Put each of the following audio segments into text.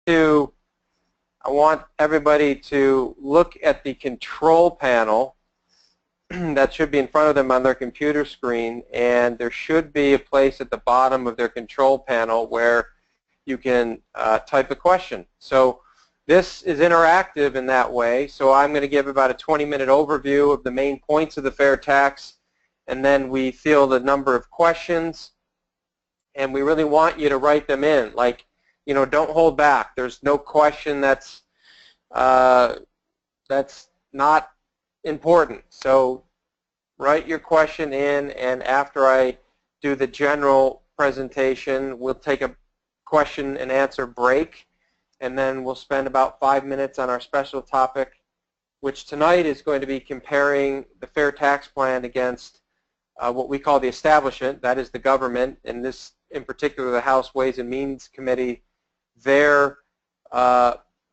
I want everybody to look at the control panel that should be in front of them on their computer screen, and there should be a place at the bottom of their control panel where you can type a question. So this is interactive in that way, so I'm going to give about a 20-minute overview of the main points of the FairTax, and then we field a number of questions, and we really want you to write them in. Like, you know, don't hold back. There's no question that's not important. So write your question in, and after I do the general presentation, we'll take a question and answer break, and then we'll spend about 5 minutes on our special topic, which tonight is going to be comparing the fair tax plan against what we call the establishment, that is the government, and this in particular the House Ways and Means Committee, their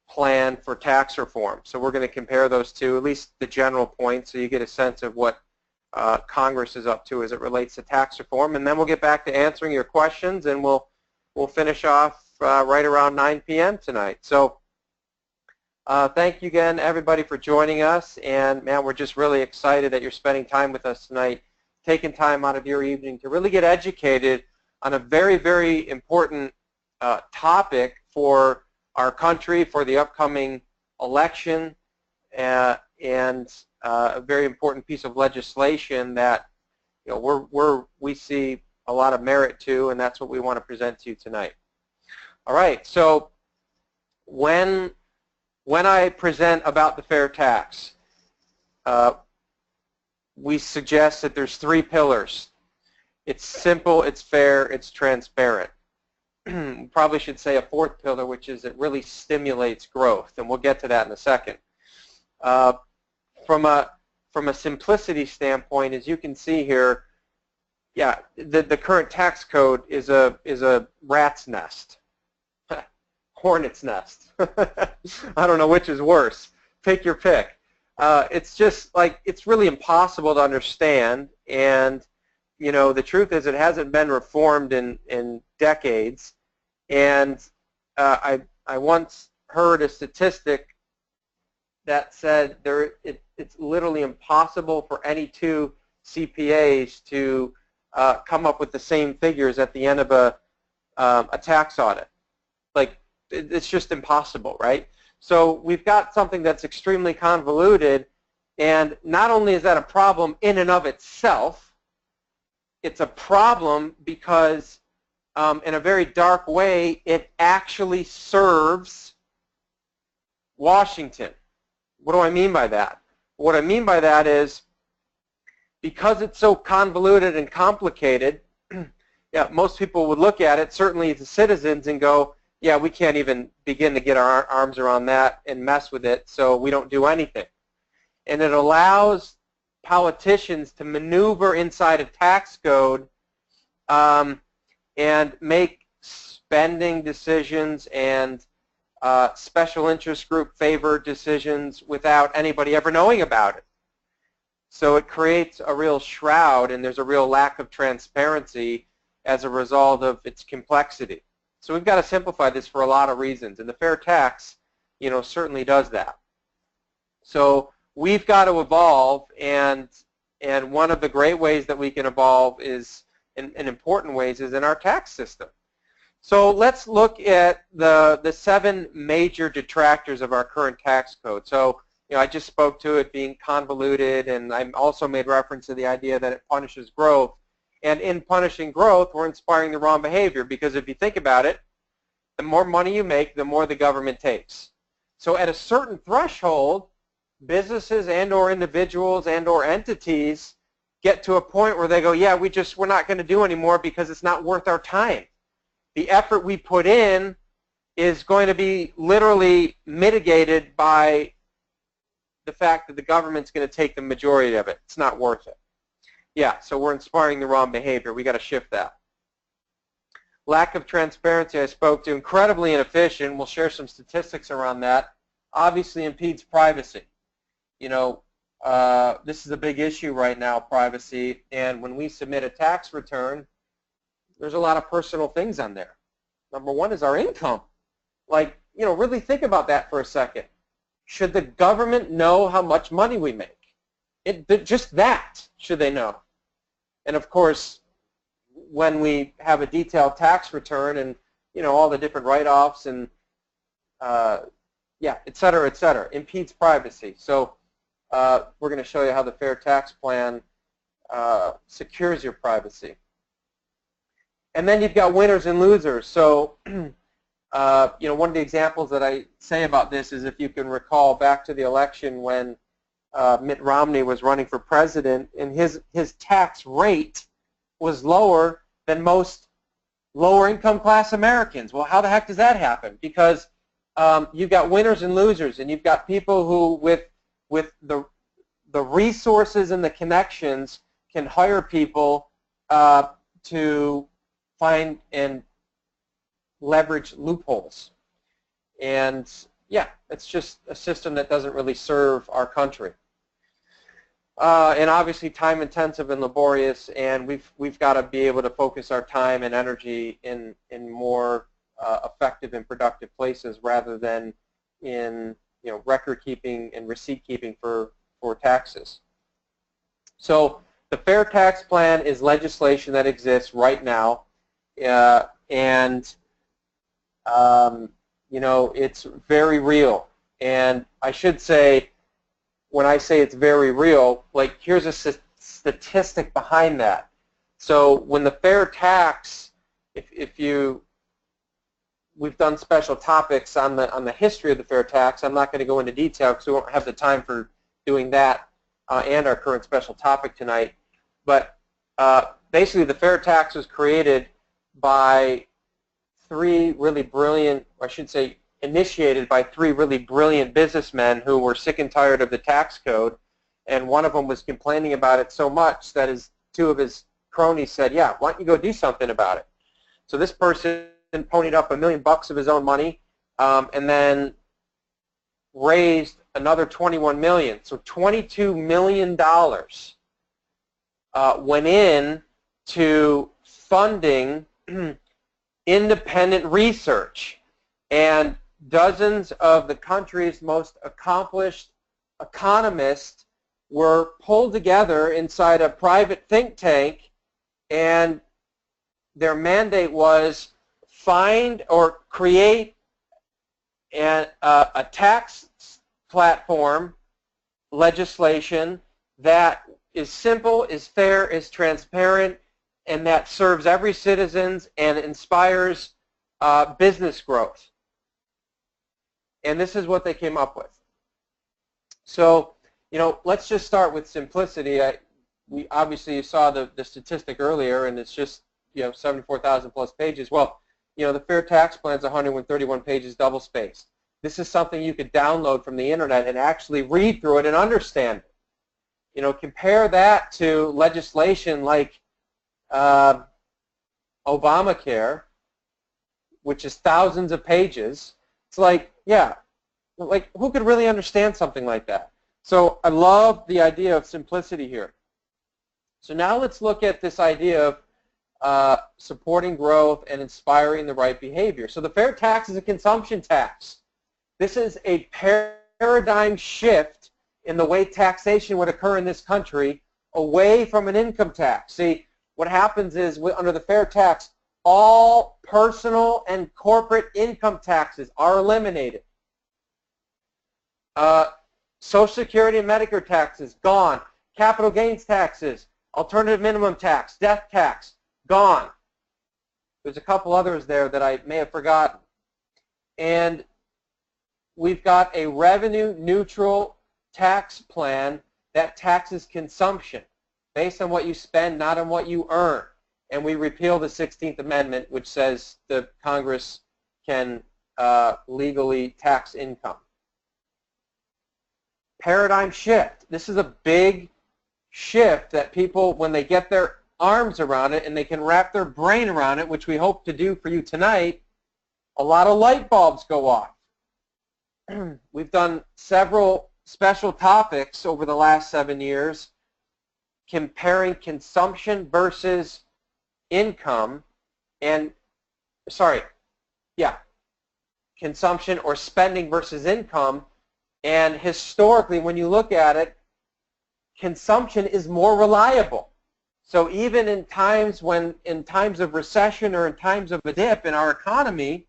plan for tax reform. So we're going to compare those two, at least the general points, so you get a sense of what Congress is up to as it relates to tax reform, and then we'll get back to answering your questions, and we'll finish off right around 9 p.m. tonight. So thank you again, everybody, for joining us, and man, we're just really excited that you're spending time with us tonight, taking time out of your evening to really get educated on a very, very important topic for our country, for the upcoming election, and a very important piece of legislation that, you know, we see a lot of merit to, and that's what we want to present to you tonight. All right, so when I present about the fair tax, we suggest that there's 3 pillars. It's simple, it's fair, it's transparent. We probably should say a 4th pillar, which is it really stimulates growth, and we'll get to that in a second. From a simplicity standpoint, as you can see here, yeah, the current tax code is a rat's nest, hornet's nest. I don't know which is worse. Pick your pick. It's just like, it's really impossible to understand, and you know, the truth is it hasn't been reformed in decades, and I once heard a statistic that said it's literally impossible for any 2 CPAs to come up with the same figures at the end of a tax audit. Like, it's just impossible, right? So we've got something that's extremely convoluted, and not only is that a problem in and of itself, it's a problem because in a very dark way, it actually serves Washington. What do I mean by that? What I mean by that is, because it's so convoluted and complicated, yeah, most people would look at it, certainly the citizens, and go, yeah, we can't even begin to get our arms around that and mess with it, so we don't do anything. And it allows politicians to maneuver inside a tax code and make spending decisions and special interest group favored decisions without anybody ever knowing about it. So it creates a real shroud, and there's a real lack of transparency as a result of its complexity. So we've got to simplify this for a lot of reasons, and the fair tax, you know, certainly does that. So we've got to evolve, and one of the great ways that we can evolve is, in important ways, is in our tax system. So let's look at the 7 major detractors of our current tax code. So, you know, I just spoke to it being convoluted, and I also made reference to the idea that it punishes growth. And in punishing growth, we're inspiring the wrong behavior, because if you think about it, the more money you make, the more the government takes. So at a certain threshold, businesses and or individuals and or entities get to a point where they go, yeah, we're not going to do anymore because it's not worth our time. The effort we put in is going to be literally mitigated by the fact that the government's going to take the majority of it. It's not worth it. Yeah, so we're inspiring the wrong behavior. We got to shift that. Lack of transparency, I spoke to, incredibly inefficient. We'll share some statistics around that. Obviously impedes privacy. You know, this is a big issue right now, privacy, and when we submit a tax return, there's a lot of personal things on there. Number one is our income. Like, really think about that for a second. Should the government know how much money we make? Just that, should they know? And of course, when we have a detailed tax return and all the different write-offs and yeah, et cetera, impedes privacy. So we're going to show you how the Fair Tax Plan secures your privacy. And then you've got winners and losers. So one of the examples that I say about this is, if you can recall back to the election when Mitt Romney was running for president, and his tax rate was lower than most lower income class Americans. Well, how the heck does that happen? Because you've got winners and losers, and you've got people who with the resources and the connections can hire people to find and leverage loopholes. And yeah, it's just a system that doesn't really serve our country. And obviously time intensive and laborious, and we've got to be able to focus our time and energy in more effective and productive places rather than in record keeping and receipt keeping for taxes. So the Fair Tax Plan is legislation that exists right now, and it's very real. And I should say, when I say it's very real, like, here's a statistic behind that. So when the fair tax, we've done special topics on the history of the fair tax. I'm not going to go into detail because we won't have the time for doing that and our current special topic tonight. But basically, the fair tax was created by three really brilliant, or I should say, initiated by three really brilliant businessmen who were sick and tired of the tax code, and one of them was complaining about it so much that two of his cronies said, yeah, why don't you go do something about it? So this person ponied up $1 million of his own money, and then raised another $21 million. So $22 million went in to funding independent research, and dozens of the country's most accomplished economists were pulled together inside a private think tank, and their mandate was find or create a tax platform legislation that is simple, is fair, is transparent, and that serves every citizen and inspires business growth. And this is what they came up with. So, let's just start with simplicity. We obviously, you saw the statistic earlier, and it's just 74,000 plus pages. Well, the Fair Tax Plan is 131 pages, double-spaced. This is something you could download from the internet and actually read through it and understand it. Compare that to legislation like Obamacare, which is thousands of pages. It's like, yeah, like, who could really understand something like that? So I love the idea of simplicity here. So now let's look at this idea of supporting growth and inspiring the right behavior. So the fair tax is a consumption tax. This is a paradigm shift in the way taxation would occur in this country, away from an income tax. See, what happens is, under the fair tax, all personal and corporate income taxes are eliminated. Social Security and Medicare taxes, gone. Capital gains taxes, alternative minimum tax, death tax, gone. There's a couple others there that I may have forgotten. And we've got a revenue neutral tax plan that taxes consumption based on what you spend, not on what you earn. And we repeal the 16th Amendment, which says the Congress can legally tax income. Paradigm shift. This is a big shift that people, when they get their arms around it and they can wrap their brain around it, which we hope to do for you tonight, a lot of light bulbs go off. We've done several special topics over the last 7 years comparing consumption versus income, and consumption or spending versus income. And historically, when you look at it, consumption is more reliable. So even in times of recession or in times of a dip in our economy,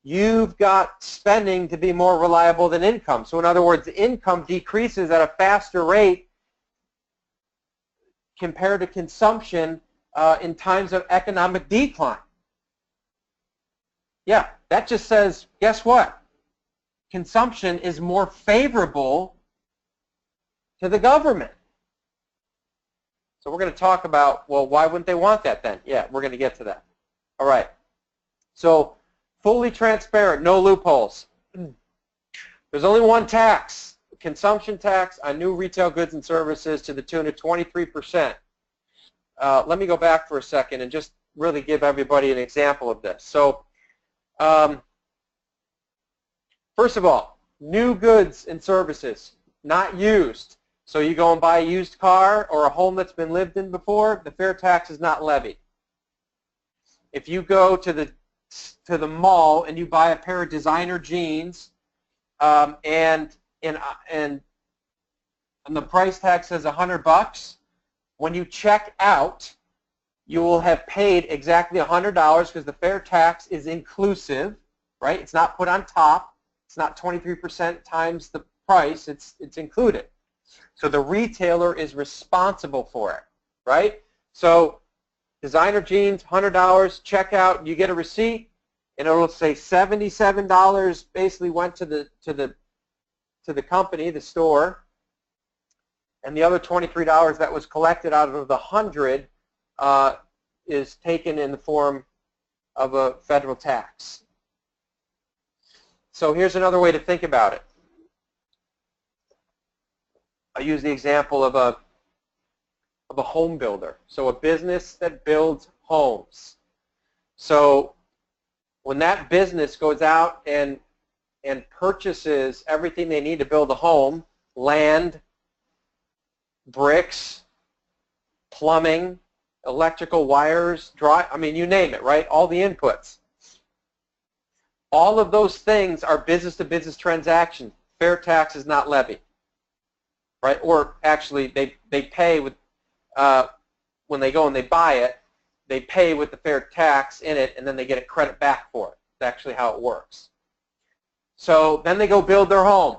you've got spending to be more reliable than income. So in other words, income decreases at a faster rate compared to consumption in times of economic decline. Yeah, that just says, guess what? Consumption is more favorable to the government. So we're going to talk about, well, why wouldn't they want that then? Yeah, we're going to get to that. All right. So fully transparent, no loopholes. There's only one tax, consumption tax on new retail goods and services to the tune of 23%. Let me go back for a second and just really give everybody an example of this. So first of all, new goods and services, not used. So you go and buy a used car or a home that's been lived in before, the fair tax is not levied. If you go to the mall and you buy a pair of designer jeans and the price tag says $100, when you check out, you will have paid exactly $100 because the fair tax is inclusive, right? It's not put on top. It's not 23% times the price. It's included. So the retailer is responsible for it, right? So designer jeans, $100, checkout, you get a receipt, and it'll say $77 basically went to the company, the store, and the other $23 that was collected out of the $100 is taken in the form of a federal tax. So here's another way to think about it. I use the example of a home builder. So a business that builds homes. So when that business goes out and purchases everything they need to build a home, land, bricks, plumbing, electrical wires, I mean, you name it, right? All the inputs. All of those things are business-to-business transactions. Fair tax is not levied, right? Or actually, they pay with when they go and they buy it, they pay with the fair tax in it, and then they get a credit back for it. That's actually how it works. So then they go build their home.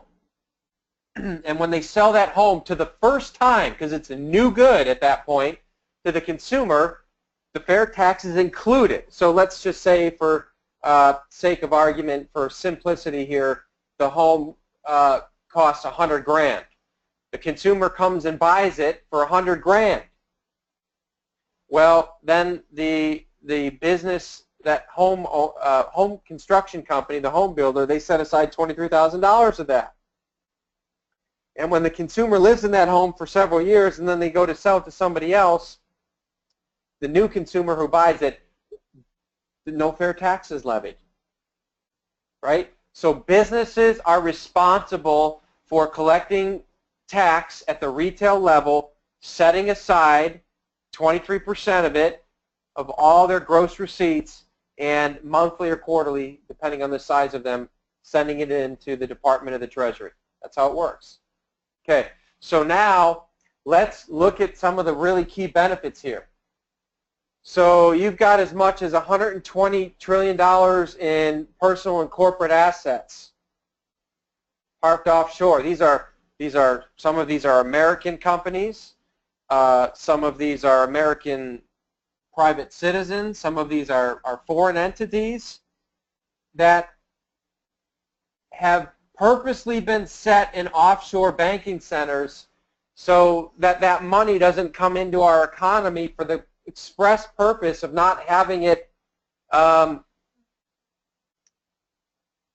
And when they sell that home to the first time, because it's a new good at that point, to the consumer, the fair tax is included. So let's just say, for sake of argument, for simplicity here, the home costs $100,000. The consumer comes and buys it for $100,000. Well, then the business, that home construction company, the home builder, they set aside $23,000 of that. And when the consumer lives in that home for several years and then they go to sell it to somebody else, the new consumer who buys it, no fair tax is levied, right? So businesses are responsible for collecting tax at the retail level, setting aside 23% of it, of all their gross receipts, and monthly or quarterly, depending on the size of them, sending it into the Department of the Treasury. That's how it works. Okay, so now let's look at some of the really key benefits here. So you've got as much as $120 trillion in personal and corporate assets parked offshore. Some of these are American companies. Some of these are American private citizens. Some of these are foreign entities that have purposely been set in offshore banking centers so that that money doesn't come into our economy for the express purpose of not having it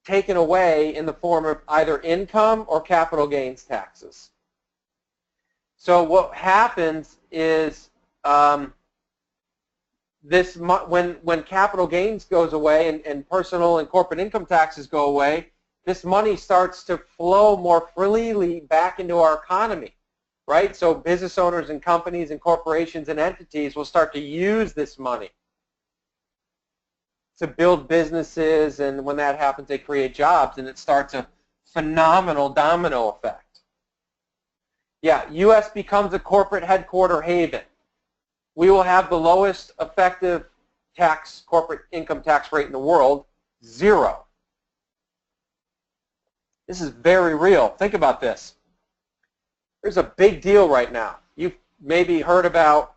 taken away in the form of either income or capital gains taxes. So what happens is when capital gains goes away and personal and corporate income taxes go away, this money starts to flow more freely back into our economy, right? So business owners and companies and corporations and entities will start to use this money. to build businesses, and when that happens, they create jobs, and it starts a phenomenal domino effect. Yeah, U.S. becomes a corporate headquarter haven. We will have the lowest effective corporate income tax rate in the world, 0. This is very real. Think about this. There's a big deal right now. You've maybe heard about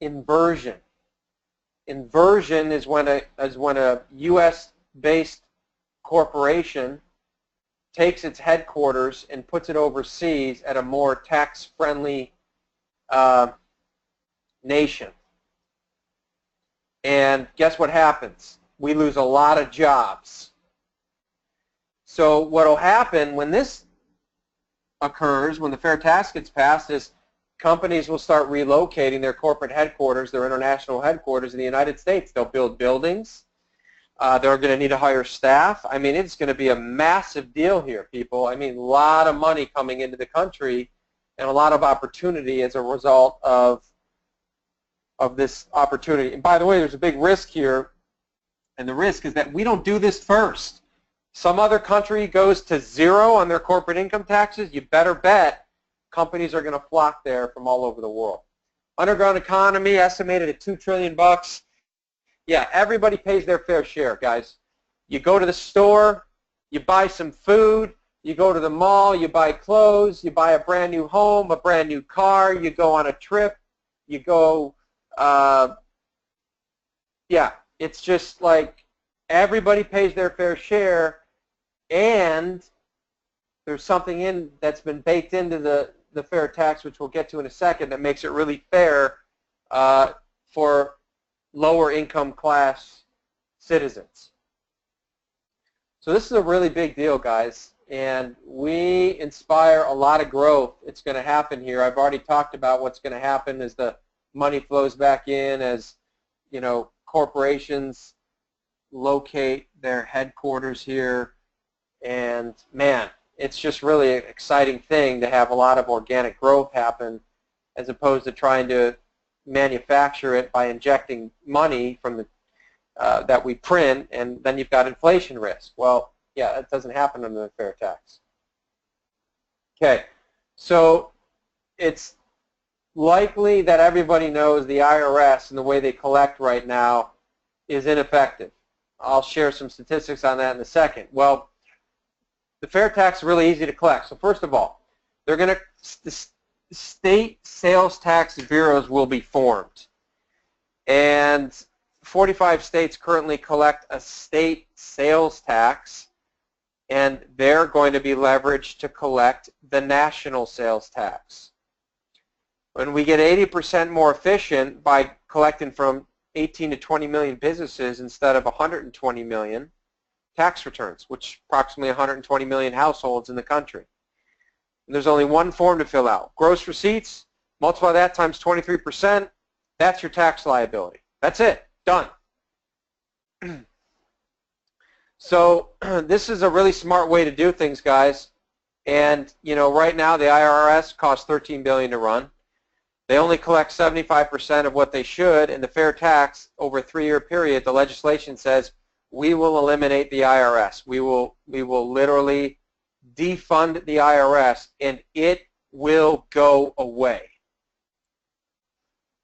inversion. Inversion is when a U.S.-based corporation takes its headquarters and puts it overseas at a more tax-friendly nation. And guess what happens? We lose a lot of jobs. So what will happen when this occurs, when the Fair Tax gets passed, is companies will start relocating their corporate headquarters, their international headquarters in the United States. They'll build buildings. They're going to need to hire staff. I mean, it's going to be a massive deal here, people. I mean, a lot of money coming into the country and a lot of opportunity as a result of this opportunity. And by the way, there's a big risk here, and the risk is that we don't do this first. Some other country goes to 0 on their corporate income taxes. You better bet companies are going to flock there from all over the world. Underground economy estimated at $2 trillion. Yeah, everybody pays their fair share, guys. You go to the store, you buy some food, you go to the mall, you buy clothes, you buy a brand new home, a brand new car, you go on a trip, you go, yeah, it's just like everybody pays their fair share, and there's something that's been baked into the fair tax, which we'll get to in a second, that makes it really fair for lower income class citizens. So this is a really big deal, guys, and we inspire a lot of growth. It's going to happen here. I've already talked about what's going to happen as the money flows back in, as corporations locate their headquarters here, and man, it's just really an exciting thing to have a lot of organic growth happen as opposed to trying to manufacture it by injecting money from the that we print, and then you've got inflation risk. Well, yeah, that doesn't happen under the fair tax. Okay, so it's likely that everybody knows the IRS and the way they collect right now is ineffective. I'll share some statistics on that in a second. Well, the fair tax is really easy to collect. So first of all, they're going to state sales tax bureaus will be formed, and 45 states currently collect a state sales tax, and they're going to be leveraged to collect the national sales tax. When we get 80% more efficient by collecting from 18 to 20 million businesses instead of 120 million tax returns, which approximately 120 million households in the country. And there's only one form to fill out. Gross receipts, multiply that times 23%, that's your tax liability. That's it. Done. So this is a really smart way to do things, guys. And right now the IRS costs $13 billion to run. They only collect 75% of what they should, and the fair tax over a 3-year period, the legislation says we will eliminate the IRS. We will literally defund the IRS, and it will go away.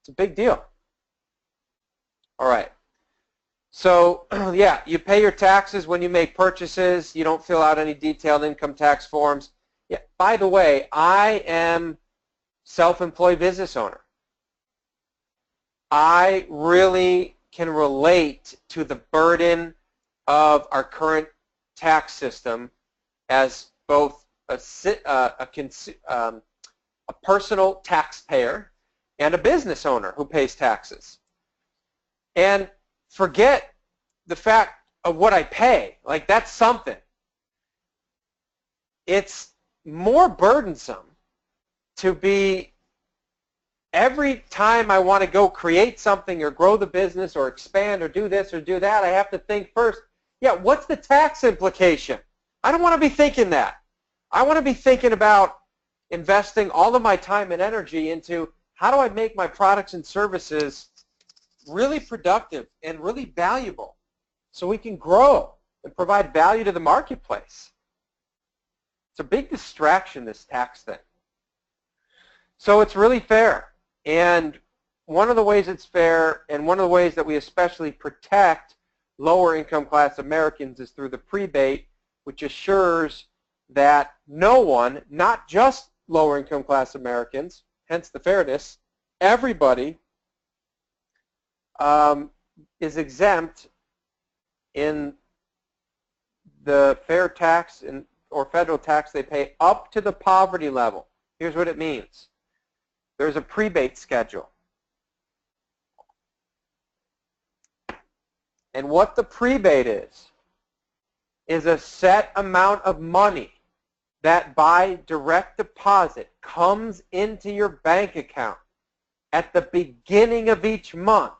It's a big deal. All right. So, yeah, you pay your taxes when you make purchases. You don't fill out any detailed income tax forms. Yeah, by the way, I am self-employed business owner. I really can relate to the burden of our current tax system as both a personal taxpayer and a business owner who pays taxes. And forget the fact of what I pay. Like, that's something. It's more burdensome to be, every time I want to go create something or grow the business or expand or do this or do that, I have to think first, yeah, what's the tax implication? I don't want to be thinking that. I want to be thinking about investing all of my time and energy into how do I make my products and services really productive and really valuable so we can grow and provide value to the marketplace. It's a big distraction, this tax thing. So it's really fair. And one of the ways it's fair, and one of the ways that we especially protect lower income class Americans, is through the Prebait, which assures that no one, not just lower income class Americans, hence the fairness, everybody is exempt in the fair tax or federal tax they pay up to the poverty level. Here's what it means. There's a Prebait schedule. And what the Prebait is a set amount of money that by direct deposit comes into your bank account at the beginning of each month,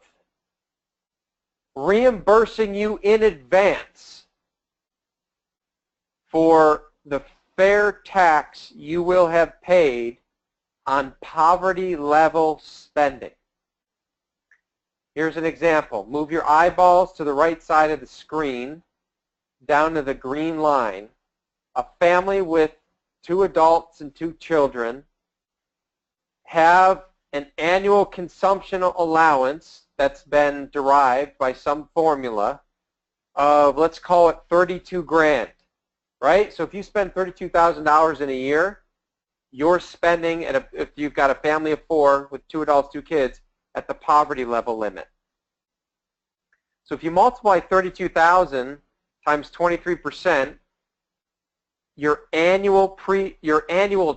reimbursing you in advance for the fair tax you will have paid on poverty level spending. Here's an example. Move your eyeballs to the right side of the screen down to the green line. A family with 2 adults and 2 children have an annual consumption allowance that's been derived by some formula of, let's call it 32 grand, right? So if you spend $32,000 in a year, you're spending, if you've got a family of 4 with 2 adults, 2 kids, at the poverty level limit. So if you multiply 32,000 times 23%, your annual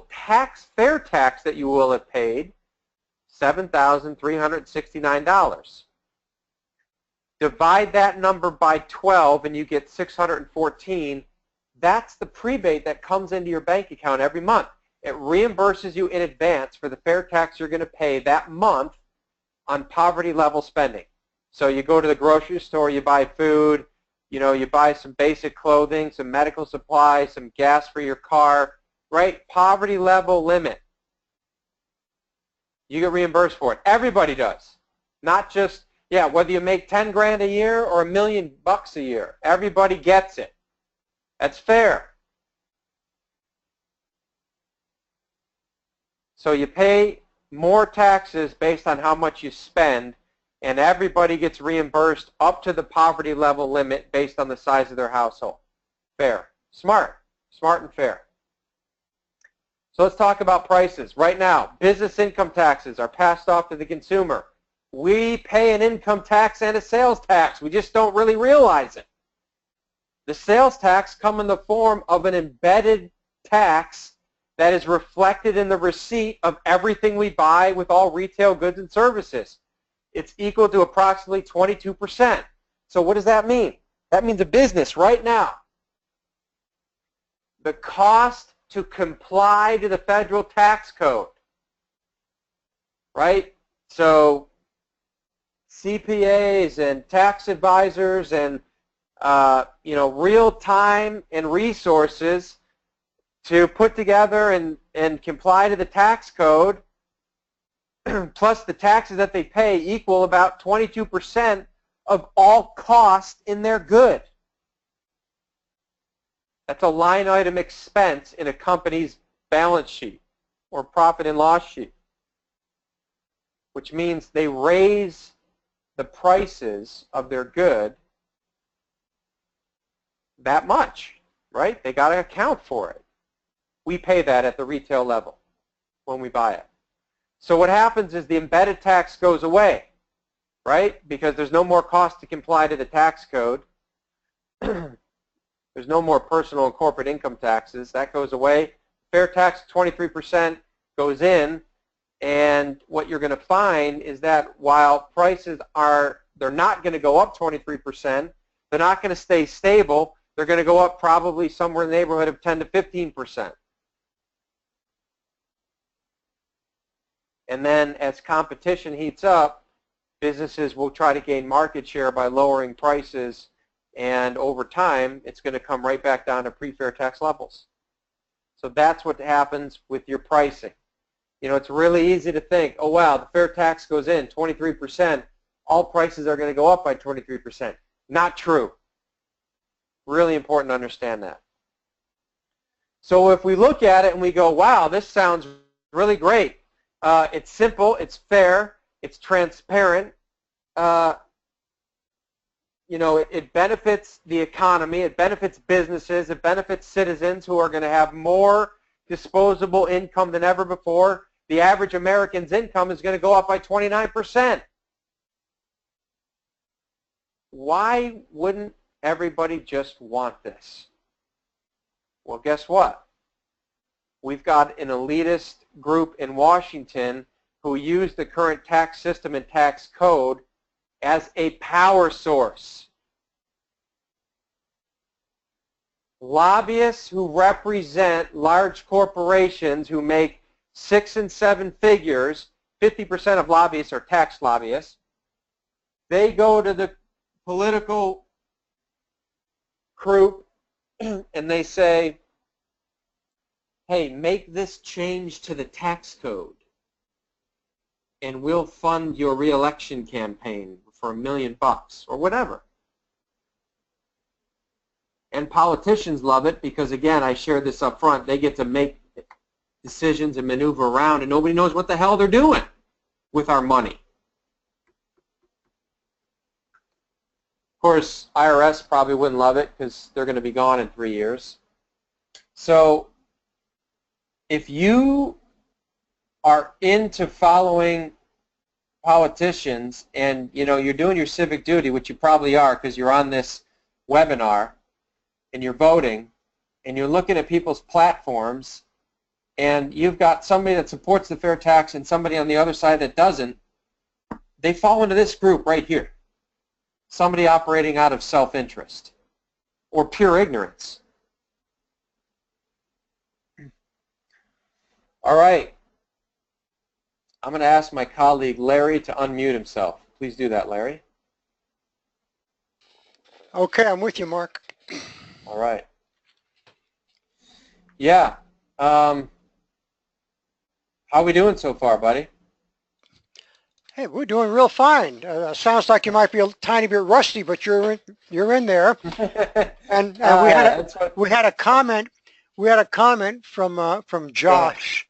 tax, fair tax that you will have paid, $7,369. Divide that number by 12 and you get 614. That's the Prebait that comes into your bank account every month. It reimburses you in advance for the fair tax you're going to pay that month on poverty level spending. So you go to the grocery store, you buy food, you buy some basic clothing, some medical supplies, some gas for your car, right? Poverty level limit. You get reimbursed for it. Everybody does. Not just, whether you make 10 grand a year or $1 million bucks a year. Everybody gets it. That's fair. So you pay more taxes based on how much you spend, and everybody gets reimbursed up to the poverty level limit based on the size of their household. Fair. Smart. Smart and fair. So let's talk about prices. Right now, business income taxes are passed off to the consumer. We pay an income tax and a sales tax. We just don't really realize it. The sales tax comes in the form of an embedded tax that is reflected in the receipt of everything we buy with all retail goods and services. It's equal to approximately 22%. So what does that mean? That means a business right now, the cost to comply to the federal tax code, right? So CPAs and tax advisors and real time and resources to put together and comply to the tax code, plus the taxes that they pay, equal about 22% of all cost in their good. That's a line item expense in a company's balance sheet or profit and loss sheet, which means they raise the prices of their good that much, right? They got to account for it. We pay that at the retail level when we buy it. So what happens is the embedded tax goes away, right? Because there's no more cost to comply to the tax code. There's no more personal and corporate income taxes. That goes away. Fair tax, 23%, goes in. And what you're going to find is that while prices they're not going to go up 23%, they're not going to stay stable. They're going to go up probably somewhere in the neighborhood of 10 to 15%. And then as competition heats up, businesses will try to gain market share by lowering prices, and over time, it's going to come right back down to pre-fair tax levels. So that's what happens with your pricing. It's really easy to think, oh wow, the fair tax goes in 23%. all prices are going to go up by 23%. Not true. Really important to understand that. So if we look at it and we go, wow, this sounds really great. It's simple, it's fair, it's transparent. You know, it benefits the economy, it benefits businesses, it benefits citizens who are going to have more disposable income than ever before. The average American's income is going to go up by 29%. Why wouldn't everybody just want this? Well, guess what? We've got an elitist group in Washington who use the current tax system and tax code as a power source. Lobbyists who represent large corporations who make 6 and 7 figures, 50% of lobbyists are tax lobbyists, they go to the political group and they say, hey, make this change to the tax code and we'll fund your re-election campaign for $1 million or whatever. And politicians love it because, again, I shared this up front, they get to make decisions and maneuver around and nobody knows what the hell they're doing with our money. Of course, IRS probably wouldn't love it because they're going to be gone in 3 years. So if you are into following politicians and you're doing your civic duty, which you probably are because you're on this webinar and you're voting and you're looking at people's platforms and you've got somebody that supports the fair tax and somebody on the other side that doesn't, they fall into this group right here. Somebody operating out of self-interest or pure ignorance. All right. I'm going to ask my colleague Larry to unmute himself. Please do that, Larry. Okay, I'm with you, Mark. All right. Yeah. How are we doing so far, buddy? Hey, we're doing real fine. Sounds like you might be a tiny bit rusty, but you're in there. And we had a comment. We had a comment from Josh.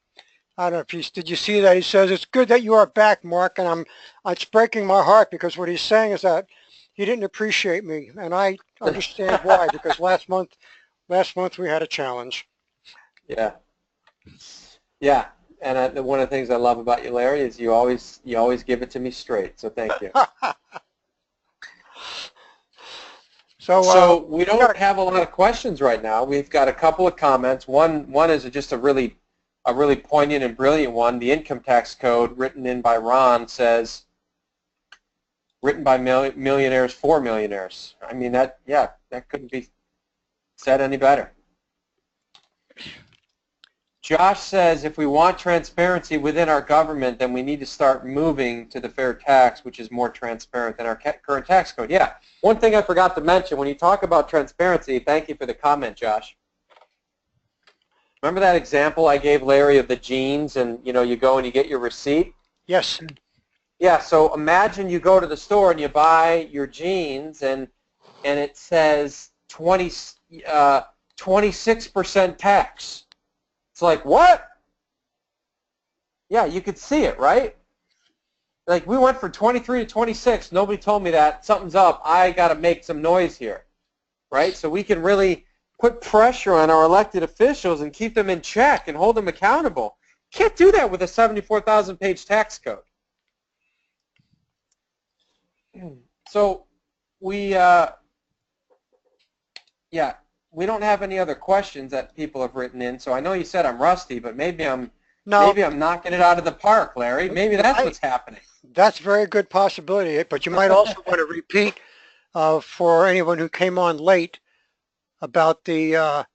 I don't know if did you see that? He says it's good that you are back, Mark, and it's breaking my heart because what he's saying is that he didn't appreciate me, and I understand why. Because last month we had a challenge. Yeah. Yeah. And one of the things I love about you, Larry, is you always give it to me straight. So thank you. So we don't have a lot of questions right now. We've got a couple of comments. One is just a really poignant and brilliant one. The income tax code written in by Ron says, written by millionaires for millionaires. I mean that couldn't be said any better. Josh says if we want transparency within our government, then we need to start moving to the fair tax, which is more transparent than our current tax code. Yeah, one thing I forgot to mention, when you talk about transparency, thank you for the comment, Josh. Remember that example I gave Larry of the jeans and you go and you get your receipt? Yes. Yeah, so imagine you go to the store and you buy your jeans and it says 26% tax. It's like, what? Yeah, you could see it, right? Like, we went from 23 to 26. Nobody told me that. Something's up. I got to make some noise here, right? So we can really put pressure on our elected officials and keep them in check and hold them accountable. Can't do that with a 74,000-page tax code. So we don't have any other questions that people have written in. So I know you said I'm rusty, but maybe I'm knocking it out of the park, Larry. Maybe that's what's happening. That's a very good possibility. But you might also want to repeat for anyone who came on late about the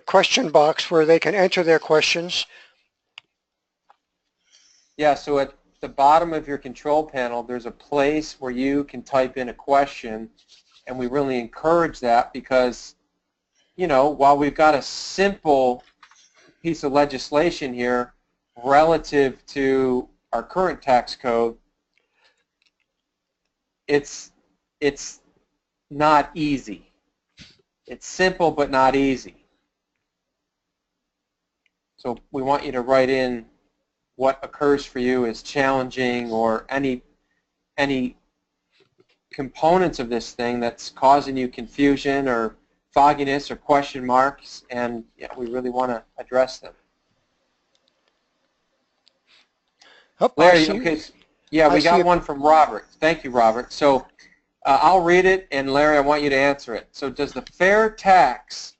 question box where they can enter their questions. Yeah. So at the bottom of your control panel, there's a place where you can type in a question, and we really encourage that because while we've got a simple piece of legislation here relative to our current tax code, it's not easy. It's simple but not easy. So we want you to write in what occurs for you as challenging, or any components of this thing that's causing you confusion or fogginess or question marks, and we really want to address them. Oh, Larry, okay, yeah, we got one from Robert. Thank you, Robert. So I'll read it, and Larry, I want you to answer it. So does the FairTax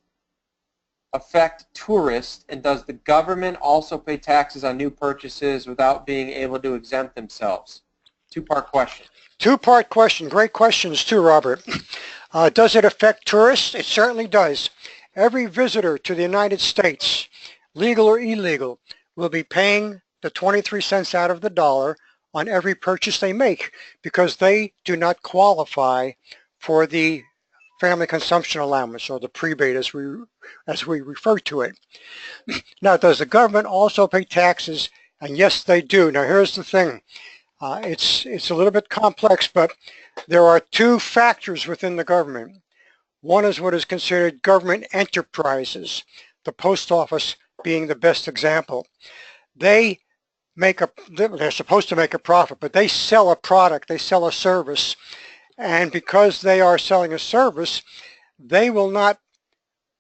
affect tourists, and does the government also pay taxes on new purchases without being able to exempt themselves? Two-part question. Two-part question. Great questions too, Robert. Does it affect tourists? It certainly does. Every visitor to the United States, legal or illegal, will be paying the 23 cents out of the dollar on every purchase they make, because they do not qualify for the family consumption allowance, or the Prebait as we refer to it. Now, does the government also pay taxes? And yes, they do. Now, here's the thing. It's a little bit complex, but there are two factors within the government. One is what is considered government enterprises, the post office being the best example. They're supposed to make a profit, but they sell a product, they sell a service, and because they are selling a service, they will not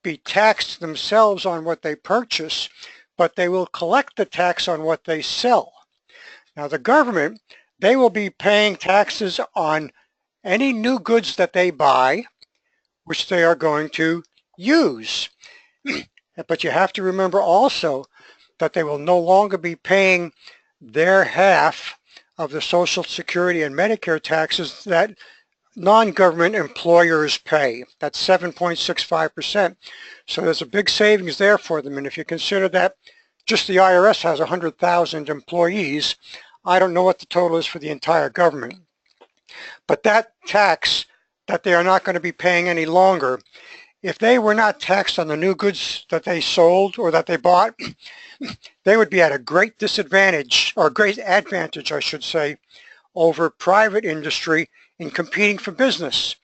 be taxed themselves on what they purchase, but they will collect the tax on what they sell. Now, the government, they will be paying taxes on any new goods that they buy, which they are going to use. But you have to remember also that they will no longer be paying their half of the Social Security and Medicare taxes that non-government employers pay. That's 7.65%. So there's a big savings there for them. And if you consider that just the IRS has 100,000 employees, I don't know what the total is for the entire government. But that tax that they are not going to be paying any longer, if they were not taxed on the new goods that they sold or that they bought, they would be at a great disadvantage, or great advantage, I should say, over private industry in competing for business.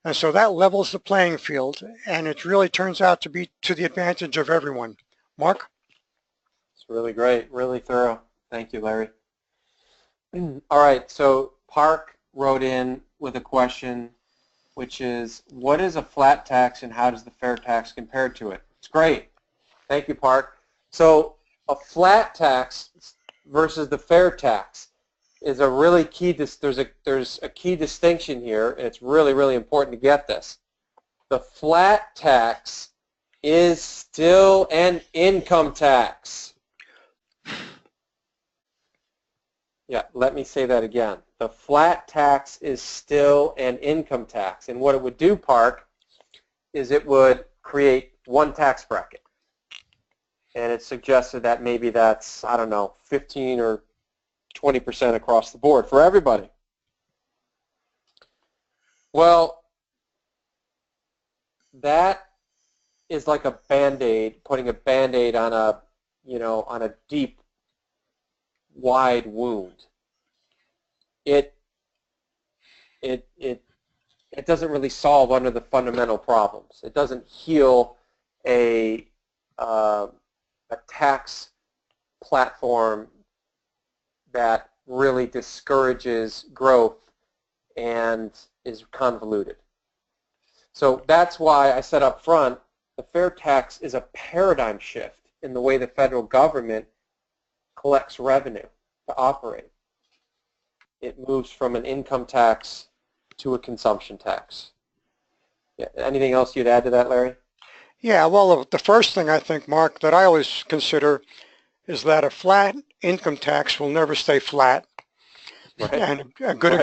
And so that levels the playing field, and it really turns out to be to the advantage of everyone. Mark? It's really great, really thorough. Thank you, Larry. All right, so Park wrote in with a question, which is, what is a flat tax and how does the fair tax compare to it? It's great. Thank you, Park. So a flat tax versus the fair tax is a really key, there's a key distinction here, and it's really, really important to get this. The flat tax is still an income tax. Yeah, let me say that again. The flat tax is still an income tax. And what it would do, Park, is it would create one tax bracket. And it suggested that maybe that's, I don't know, 15 or 20% across the board for everybody. Well, that is like a Band-Aid, putting a Band-Aid on a, on a deep, wide wound. It doesn't really solve under the fundamental problems. It doesn't heal a tax platform that really discourages growth and is convoluted. So that's why I said up front, the fair tax is a paradigm shift in the way the federal government collects revenue to operate. It moves from an income tax to a consumption tax. Yeah. Anything else you'd add to that, Larry? Yeah, well, the first thing I think, Mark, that I always consider is that a flat income tax will never stay flat. Right. And a good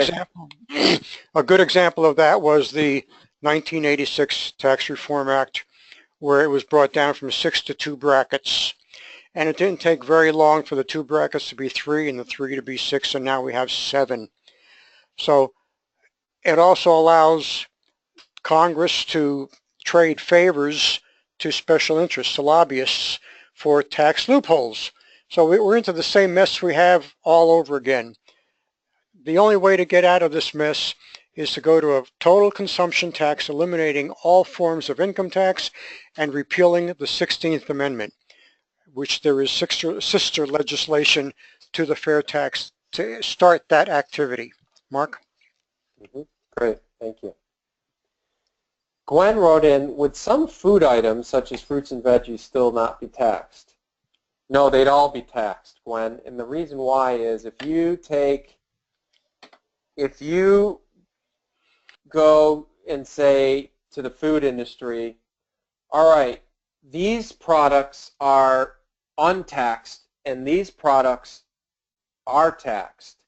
example of that was the 1986 Tax Reform Act, where it was brought down from 6 to 2 brackets. And it didn't take very long for the 2 brackets to be 3 and the 3 to be 6, and now we have 7. So it also allows Congress to trade favors to special interests, to lobbyists, for tax loopholes. So we're into the same mess we have all over again. The only way to get out of this mess is to go to a total consumption tax, eliminating all forms of income tax and repealing the 16th Amendment, which there is sister legislation to the FairTax to start that activity. Mark? Great, thank you. Gwen wrote in, would some food items, such as fruits and veggies, still not be taxed? No, they'd all be taxed, Gwen. And the reason why is if you go and say to the food industry, all right, these products are untaxed and these products are taxed,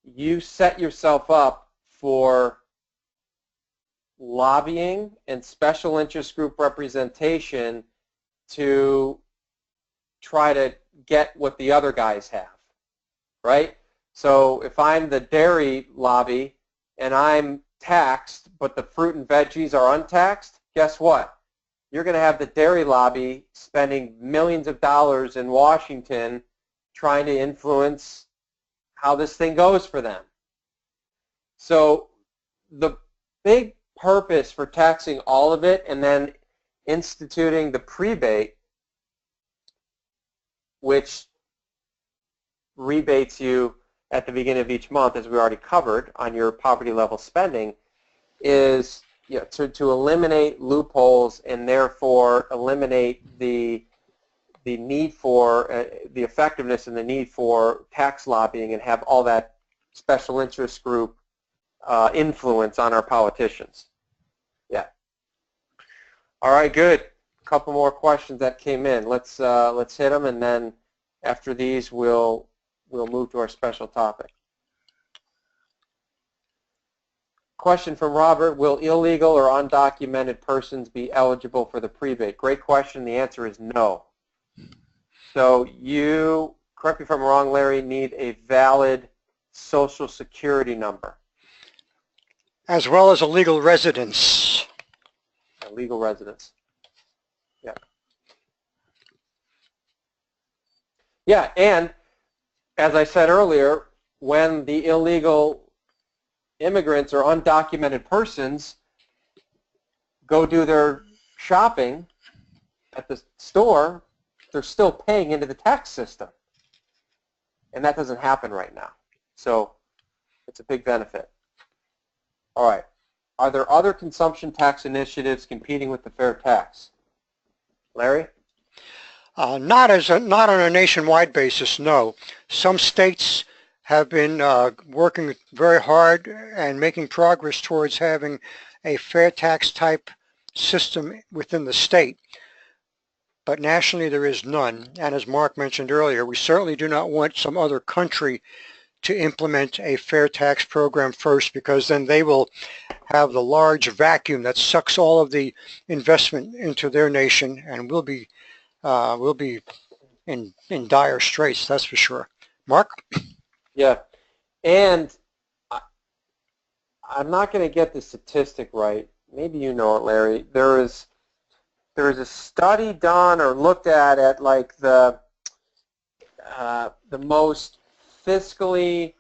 you set yourself up for lobbying and special interest group representation to try to get what the other guys have, right? So if I'm the dairy lobby and I'm taxed, but the fruit and veggies are untaxed, guess what? You're going to have the dairy lobby spending millions of dollars in Washington trying to influence how this thing goes for them. So the big purpose for taxing all of it and then instituting the Prebait, which rebates you at the beginning of each month, as we already covered, on your poverty level spending, is to eliminate loopholes and therefore eliminate the need for the effectiveness and the need for tax lobbying and have all that special interest group influence on our politicians. Yeah. All right, good. A couple more questions that came in. Let's hit them, and then after these we'll move to our special topic. Question from Robert, will illegal or undocumented persons be eligible for the Prebait? Great question. The answer is no. So you, correct me if I'm wrong, Larry, need a valid Social Security number. As well as a legal residence. A legal residence. Yeah. Yeah, and as I said earlier, when the illegal immigrants or undocumented persons go do their shopping at the store, they're still paying into the tax system. And that doesn't happen right now. So it's a big benefit. All right. Are there other consumption tax initiatives competing with the FairTax? Larry? Not on a nationwide basis, no. Some states have been working very hard and making progress towards having a FairTax type system within the state. But nationally there is none. And as Mark mentioned earlier, we certainly do not want some other country to implement a FairTax program first, because then they will have the large vacuum that sucks all of the investment into their nation, and we'll be in dire straits, that's for sure. Mark? Yeah, and I'm not going to get the statistic right. Maybe you know it, Larry. There is a study done or looked at like the most fiscally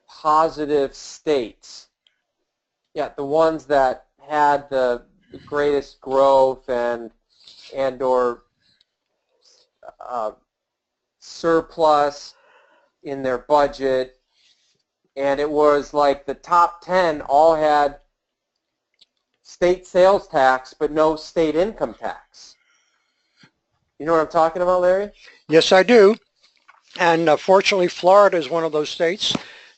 positive states. Yeah, the ones that had the greatest growth and or surplus in their budget, and it was like the top 10 all had state sales tax but no state income tax. You know what I'm talking about, Larry? Yes, I do. And fortunately, Florida is one of those states.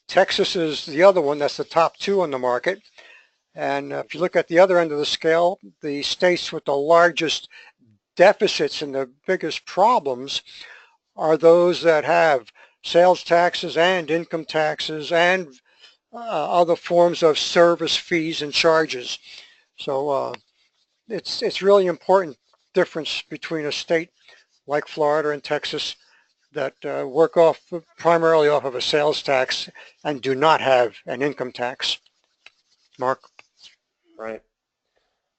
Texas is the other one. That's the top 2 on the market. And if you look at the other end of the scale, the states with the largest deficits and the biggest problems are those that have sales taxes and income taxes and other forms of service fees and charges. So it's really important difference between a state like Florida and Texas that work primarily off of a sales tax and do not have an income tax. Mark? Right.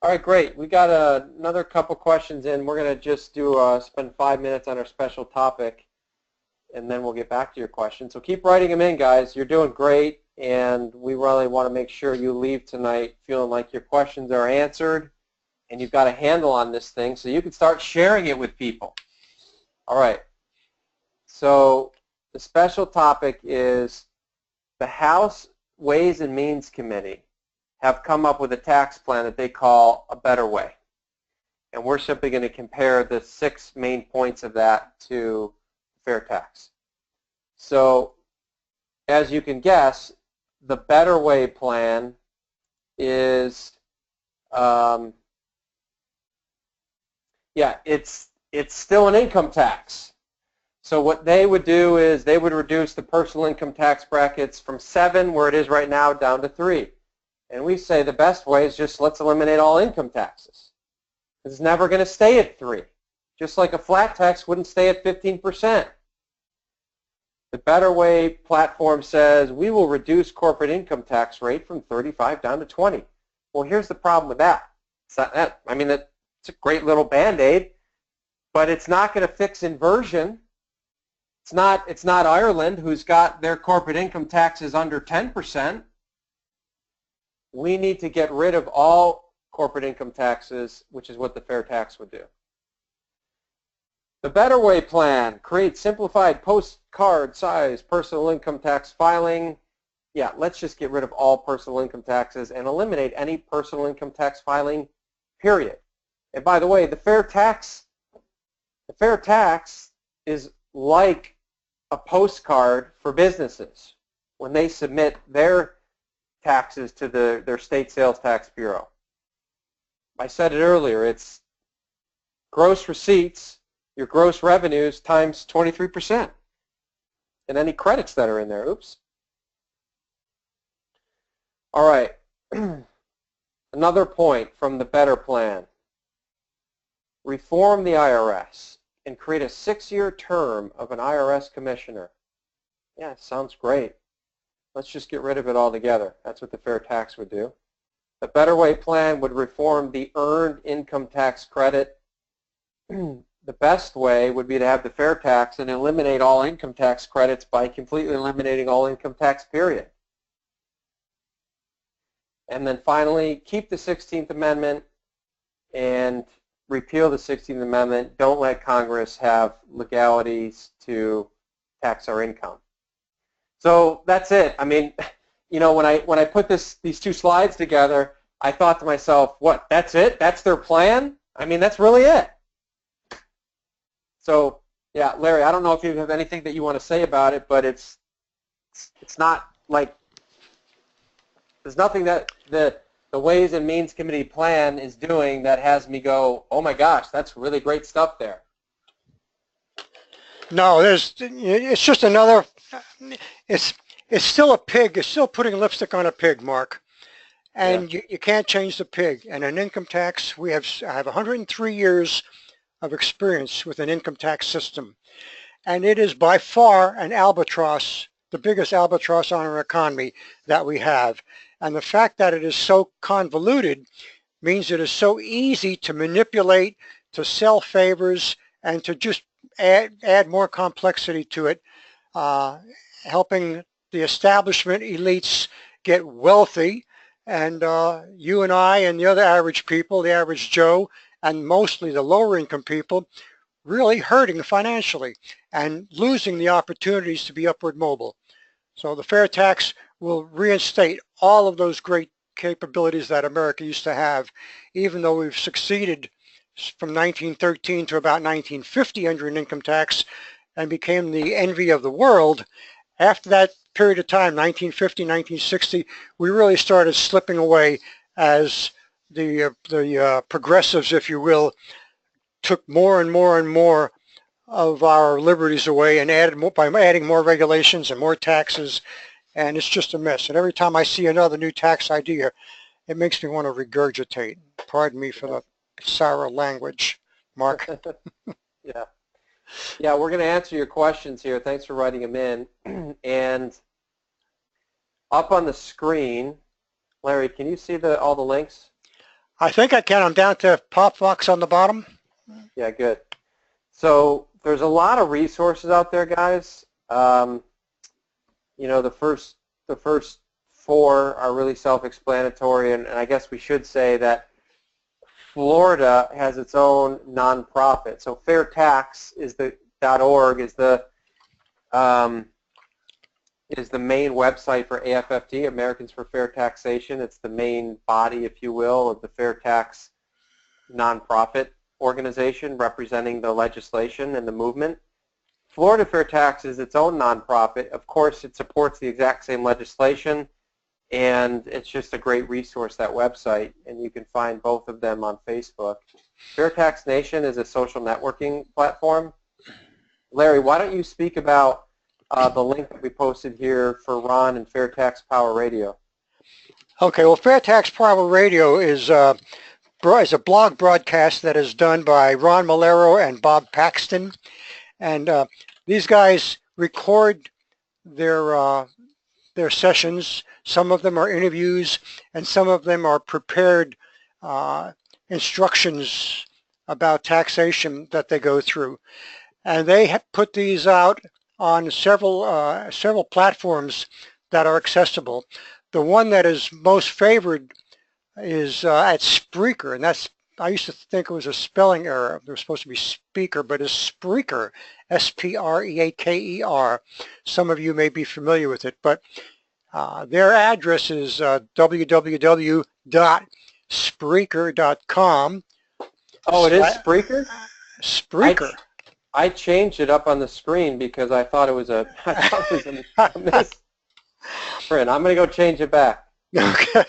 All right, great. We got another couple questions in. We're going to just spend 5 minutes on our special topic. and then we'll get back to your questions. So keep writing them in, guys. You're doing great, and we really want to make sure you leave tonight feeling like your questions are answered and you've got a handle on this thing so you can start sharing it with people. All right. So the special topic is the House Ways and Means Committee have come up with a tax plan that they call a better way. And we're simply going to compare the 6 main points of that to FairTax. So as you can guess, the better way plan is, it's still an income tax. So what they would do is they would reduce the personal income tax brackets from 7, where it is right now, down to 3. And we say the best way is just let's eliminate all income taxes. It's never going to stay at 3. Just like a flat tax wouldn't stay at 15%. The Better Way platform says we will reduce corporate income tax rate from 35 down to 20. Well, here's the problem with that. It's not that. I mean, it's a great little Band-Aid, but it's not going to fix inversion. It's not Ireland, who's got their corporate income taxes under 10%. We need to get rid of all corporate income taxes, which is what the FairTax would do. The Better Way plan creates simplified postcard size personal income tax filing. Yeah, let's just get rid of all personal income taxes and eliminate any personal income tax filing, period. And by the way, the FairTax is like a postcard for businesses when they submit their taxes to their state sales tax bureau. I said it earlier, it's gross receipts, your gross revenues times 23%, and any credits that are in there. Oops. All right. Another point from the Better Plan. Reform the IRS and create a 6-year term of an IRS commissioner. Yeah, sounds great. Let's just get rid of it altogether. That's what the FairTax would do. The Better Way plan would reform the earned income tax credit. The best way would be to have the FairTax and eliminate all income tax credits by completely eliminating all income tax, period. And then finally, keep the 16th Amendment and repeal the 16th Amendment. Don't let Congress have legalities to tax our income. So that's it. I mean, you know, when I put these 2 slides together, I thought to myself, what, that's it? That's their plan? I mean, that's really it. So, yeah, Larry, I don't know if you have anything that you want to say about it, but it's not like, there's nothing that the Ways and Means Committee plan is doing that has me go, oh my gosh, that's really great stuff there. No, it's just another, it's still a pig. It's still putting lipstick on a pig, Mark. And yeah. you can't change the pig. And an income tax, I have 103 years of experience with an income tax system. And it is by far an albatross, the biggest albatross on our economy that we have. And the fact that it is so convoluted means it is so easy to manipulate, to sell favors, and to just add more complexity to it, helping the establishment elites get wealthy, and you and I and the other average people, the average Joe, and mostly the lower income people, really hurting financially and losing the opportunities to be upward mobile. So the FairTax will reinstate all of those great capabilities that America used to have, even though we've succeeded from 1913 to about 1950 under an income tax and became the envy of the world. After that period of time, 1950, 1960, we really started slipping away as the progressives, if you will, took more and more and more of our liberties away and added more, by adding more regulations and more taxes, and it's just a mess. And every time I see another new tax idea, it makes me want to regurgitate. Pardon me for the sour language, Mark. Yeah. Yeah, we're going to answer your questions here. Thanks for writing them in. And up on the screen, Larry, can you see all the links? I think I can. I'm down to pop box on the bottom. Yeah, good. So there's a lot of resources out there, guys. You know, the first 4 are really self-explanatory, and I guess we should say that Florida has its own nonprofit. So FairTax is the .org is the main website for AFFT, Americans for Fair Taxation. It's the main body, if you will, of the FairTax nonprofit organization representing the legislation and the movement. Florida Fair Tax is its own nonprofit. Of course, it supports the exact same legislation, and it's just a great resource, that website, and you can find both of them on Facebook. FairTax Nation is a social networking platform. Larry, why don't you speak about the link that we posted here for Ron and FairTax Power Radio? Okay, well, FairTax Power Radio is a blog broadcast that is done by Ron Malero and Bob Paxton. And these guys record their sessions. Some of them are interviews, and some of them are prepared instructions about taxation that they go through. And they have put these out on several platforms that are accessible. The one that is most favored is at Spreaker, and I used to think it was a spelling error. There was supposed to be speaker, but it's Spreaker, S-P-R-E-A-K-E-R. Some of you may be familiar with it, but their address is www.spreaker.com. Oh, it is Spreaker? Spreaker. I changed it up on the screen because I thought it was a misprint. I'm going to go change it back. Okay.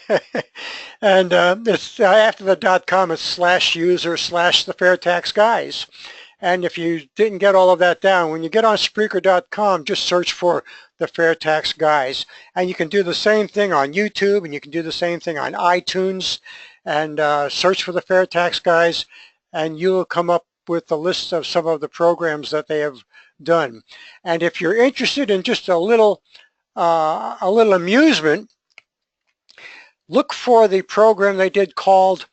And it's after the .com, it's /user/the FairTax guys. And if you didn't get all of that down, when you get on Spreaker.com, just search for the FairTax guys. And you can do the same thing on YouTube, and you can do the same thing on iTunes, and search for the FairTax guys, and you will come up with a list of some of the programs that they have done. And if you're interested in just a little amusement, look for the program they did called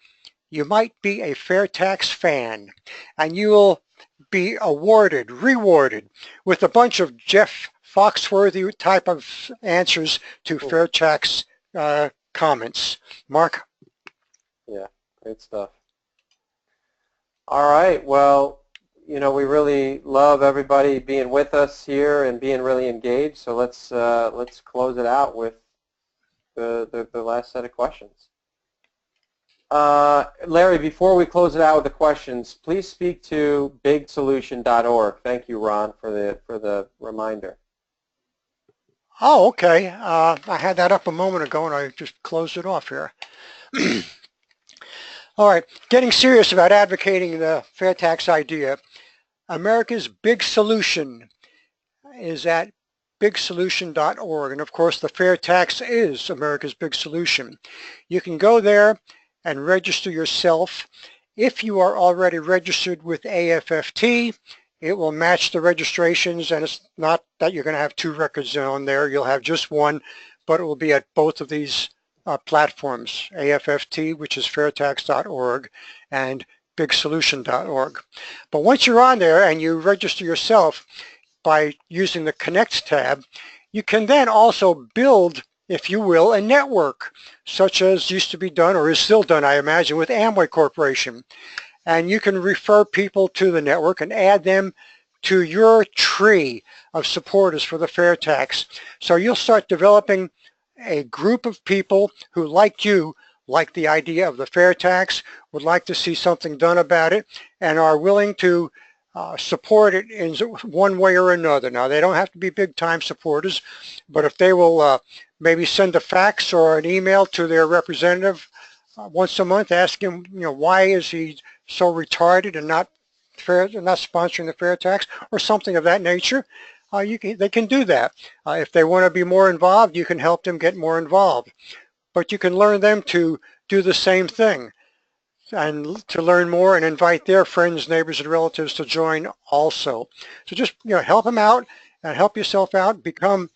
You Might Be a FairTax Fan, and you will be rewarded with a bunch of Jeff Foxworthy type of answers to FairTax comments. Mark? Yeah, great stuff. All right, well, you know, we really love everybody being with us here and being really engaged, so let's close it out with the last set of questions. Larry, before we close it out with the questions, please speak to bigsolution.org. Thank you, Ron, for the reminder. Oh, okay. I had that up a moment ago, and I just closed it off here. All right, getting serious about advocating the FairTax idea. America's Big Solution is at bigsolution.org, and of course the FairTax is America's Big Solution. You can go there and register yourself. If you are already registered with AFFT, it will match the registrations, and it's not that you're going to have 2 records on there. You'll have just one, but it will be at both of these platforms, AFFT, which is fairtax.org, and bigsolution.org. But once you're on there and you register yourself by using the Connect tab, you can then also build, if you will, a network, such as used to be done, or is still done, I imagine, with Amway Corporation. And you can refer people to the network and add them to your tree of supporters for the FairTax. So you'll start developing a group of people who, like you, like the idea of the FairTax, would like to see something done about it, and are willing to support it in one way or another. Now, they don't have to be big-time supporters, but if they will maybe send a fax or an email to their representative once a month, asking, you know, why is he so retarded and not sponsoring the FairTax, or something of that nature, they can do that. If they want to be more involved, you can help them get more involved. But you can learn them to do the same thing, and to learn more and invite their friends, neighbors, and relatives to join also. So just, you know, help them out and help yourself out. Become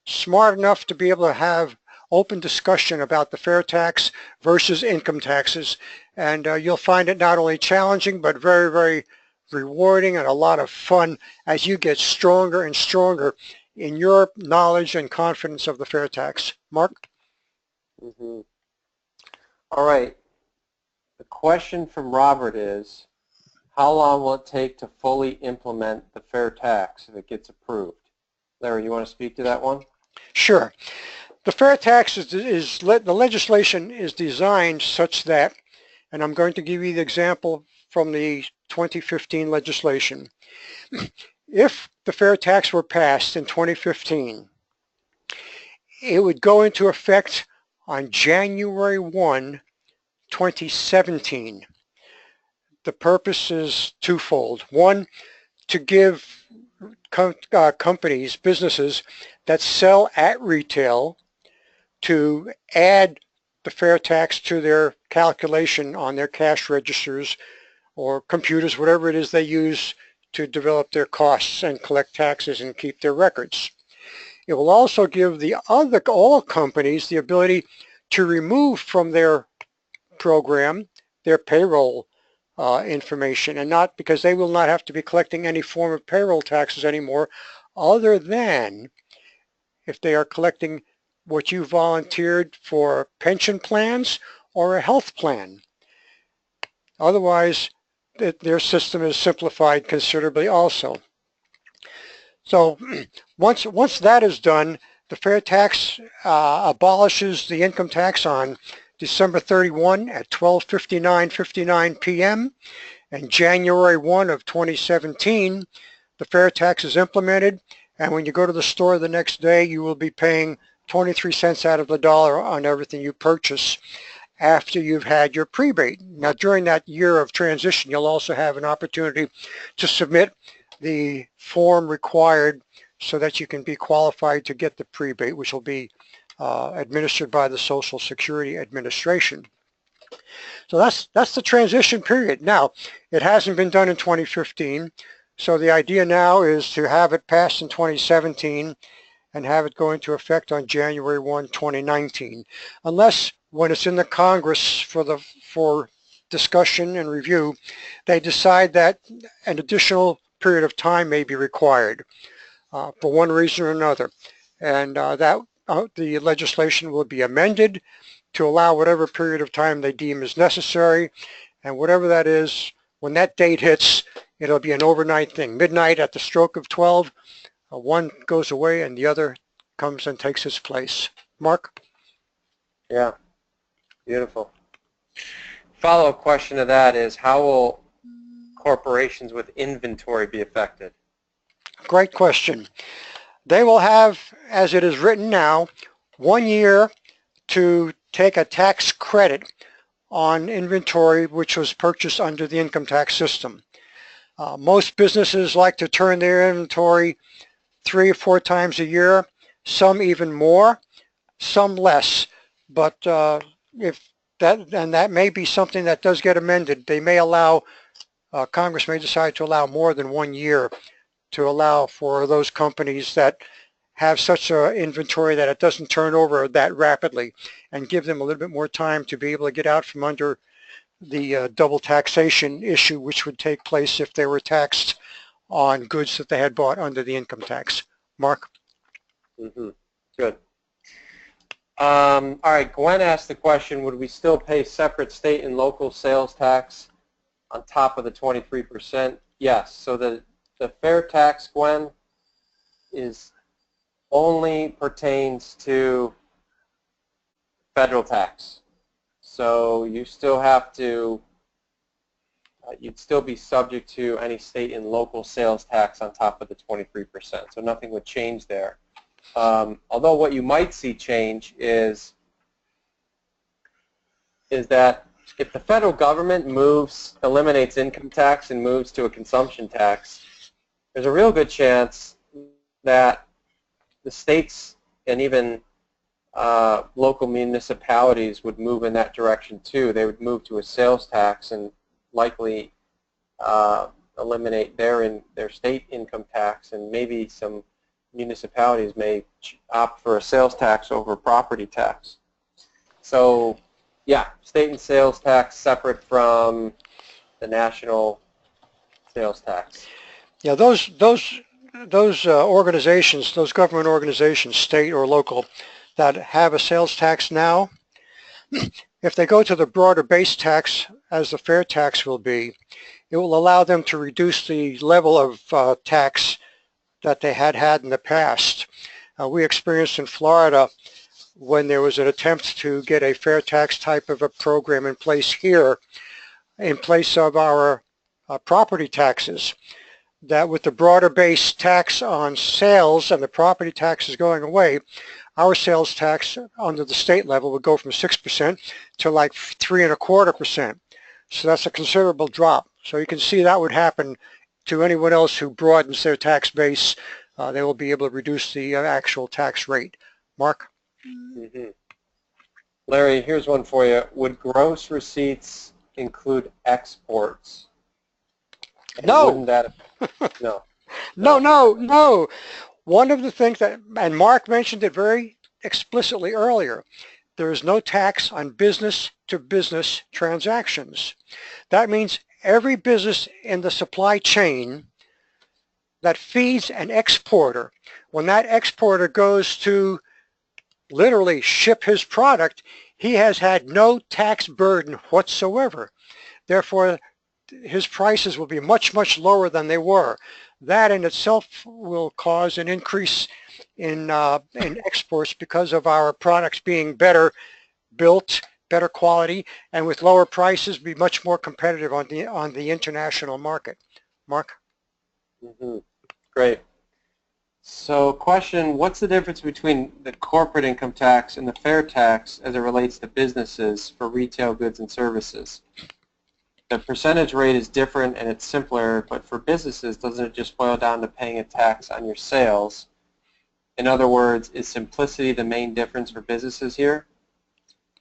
smart enough to be able to have open discussion about the FairTax versus income taxes. And you'll find it not only challenging, but very, very rewarding and a lot of fun as you get stronger and stronger in your knowledge and confidence of the FairTax. Mark? Mm-hmm. All right. The question from Robert is, how long will it take to fully implement the FairTax if it gets approved? Larry, you want to speak to that one? Sure. The FairTax the legislation is designed such that, and I'm going to give you the example from the 2015 legislation. If the FairTax were passed in 2015, it would go into effect on January 1, 2017. The purpose is twofold. One, to give companies, businesses that sell at retail to add the FairTax to their calculation on their cash registers or computers, whatever it is they use to develop their costs and collect taxes and keep their records. It will also give all companies the ability to remove from their program their payroll information, and not because they will not have to be collecting any form of payroll taxes anymore, other than if they are collecting what you volunteered for pension plans or a health plan. Otherwise, their system is simplified considerably also. So once that is done, the FairTax abolishes the income tax on December 31 at 12:59 p.m. and January 1 of 2017, the FairTax is implemented, and when you go to the store the next day, you will be paying 23 cents out of the dollar on everything you purchase after you've had your prebate. Now, during that year of transition, you'll also have an opportunity to submit the form required so that you can be qualified to get the prebate, which will be administered by the Social Security Administration. So that's the transition period. Now, it hasn't been done in 2015, so the idea now is to have it passed in 2017 and have it go into effect on January 1, 2019, unless when it's in the Congress for discussion and review, they decide that an additional period of time may be required for one reason or another, and the legislation will be amended to allow whatever period of time they deem is necessary, and whatever that is, when that date hits, it'll be an overnight thing. Midnight at the stroke of 12, one goes away and the other comes and takes its place. Mark? Yeah, beautiful. Follow-up question to that is, how will corporations with inventory be affected? Great question. They will have, as it is written now, 1 year to take a tax credit on inventory which was purchased under the income tax system. Most businesses like to turn their inventory 3 or 4 times a year, some even more, some less. But that may be something that does get amended. They may allow, Congress may decide to allow more than 1 year to allow for those companies that have such an inventory that it doesn't turn over that rapidly, and give them a little bit more time to be able to get out from under the double taxation issue, which would take place if they were taxed on goods that they had bought under the income tax. Mark? Mm-hmm. Good. All right, Gwen asked the question, would we still pay separate state and local sales tax on top of the 23%? Yes. So the FairTax, Gwen, only pertains to federal tax. So you still have to, you'd still be subject to any state and local sales tax on top of the 23%. So nothing would change there. Although what you might see change is that if the federal government eliminates income tax and moves to a consumption tax, there's a real good chance that the states and even local municipalities would move in that direction too. They would move to a sales tax and likely eliminate their state income tax, and maybe some municipalities may opt for a sales tax over property tax. So yeah, state and sales tax separate from the national sales tax. Yeah, those organizations, those government organizations, state or local, that have a sales tax now, if they go to the broader base tax, as the fair tax will be, it will allow them to reduce the level of tax that they had in the past. We experienced in Florida when there was an attempt to get a fair tax type of a program in place here, in place of our property taxes, that with the broader base tax on sales and the property taxes going away, our sales tax under the state level would go from 6% to like 3.25%. So that's a considerable drop. So you can see that would happen to anyone else who broadens their tax base. They will be able to reduce the actual tax rate. Mark? Mm-hmm. Larry, here's one for you. Would gross receipts include exports? And no. Wouldn't that? No. No. One of the things that, and Mark mentioned it very explicitly earlier, there is no tax on business-to-business transactions. That means every business in the supply chain that feeds an exporter, when that exporter goes to literally ship his product, he has had no tax burden whatsoever. Therefore, his prices will be much, much lower than they were. That in itself will cause an increase in exports because of our products being better built, better quality, and with lower prices be much more competitive on the international market. Mark? Mm-hmm. Great. So question, what's the difference between the corporate income tax and the fair tax as it relates to businesses for retail goods and services? The percentage rate is different and it's simpler, but for businesses, doesn't it just boil down to paying a tax on your sales? In other words, is simplicity the main difference for businesses here?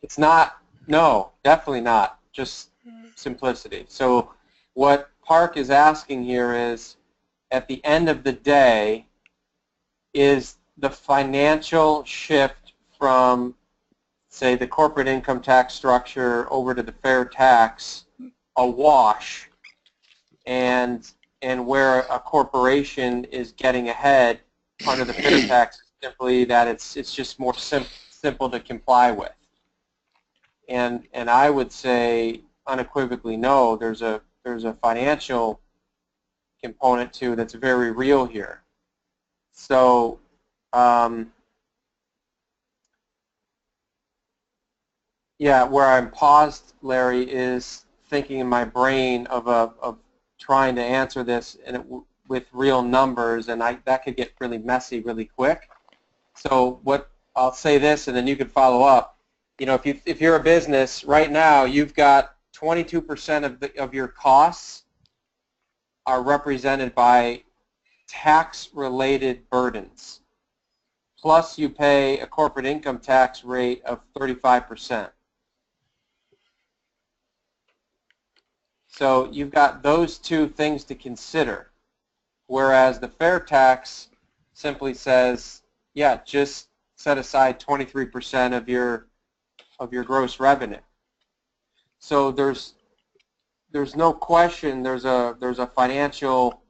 It's not. No, definitely not. Just simplicity. So what Park is asking here is, at the end of the day, is the financial shift from, say, the corporate income tax structure over to the fair tax a wash, and where a corporation is getting ahead under the fair tax simply that it's just more simple to comply with? And I would say unequivocally no. There's a financial component too that's very real here. So yeah, where I'm paused, Larry, is thinking in my brain of trying to answer this with real numbers, and that could get really messy really quick. So what I'll say this, and then you can follow up. You know, if you're a business right now, you've got 22% of your costs are represented by tax-related burdens. Plus, you pay a corporate income tax rate of 35%. So you've got those two things to consider, whereas the fair tax simply says, yeah, just set aside 23% of your gross revenue. So there's no question there's a financial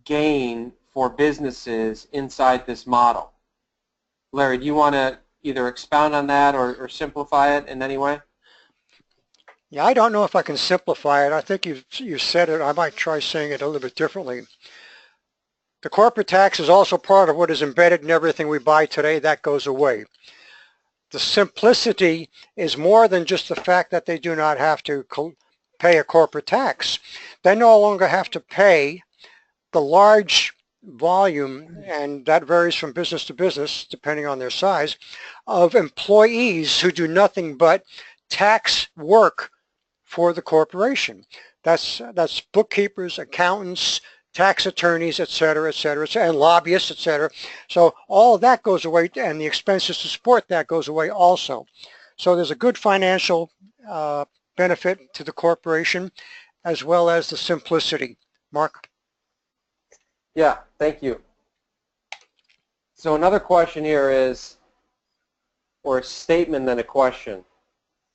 gain for businesses inside this model. Larry, do you want to either expound on that or simplify it in any way? Yeah, I don't know if I can simplify it. I think you said it. I might try saying it a little bit differently. The corporate tax is also part of what is embedded in everything we buy today. That goes away. The simplicity is more than just the fact that they do not have to pay a corporate tax. They no longer have to pay the large volume, and that varies from business to business depending on their size, of employees who do nothing but tax work for the corporation. That's bookkeepers, accountants, tax attorneys, et cetera, and lobbyists, et cetera. So all of that goes away, and the expenses to support that goes away also. So there's a good financial benefit to the corporation, as well as the simplicity. Mark? Yeah, thank you. So another question here is, or a statement then a question.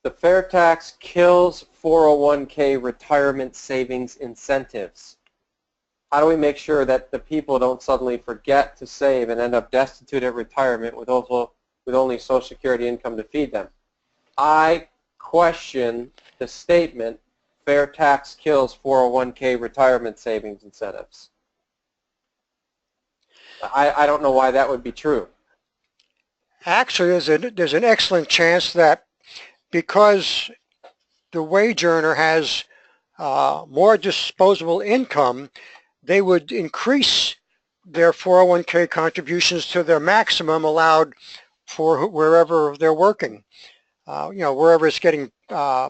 The FairTax kills 401k retirement savings incentives. How do we make sure that the people don't suddenly forget to save and end up destitute at retirement with only Social Security income to feed them? I question the statement, FairTax kills 401k retirement savings incentives. I don't know why that would be true. Actually, there's an excellent chance that because the wage earner has more disposable income, they would increase their 401k contributions to their maximum allowed for wherever they're working, wherever it's getting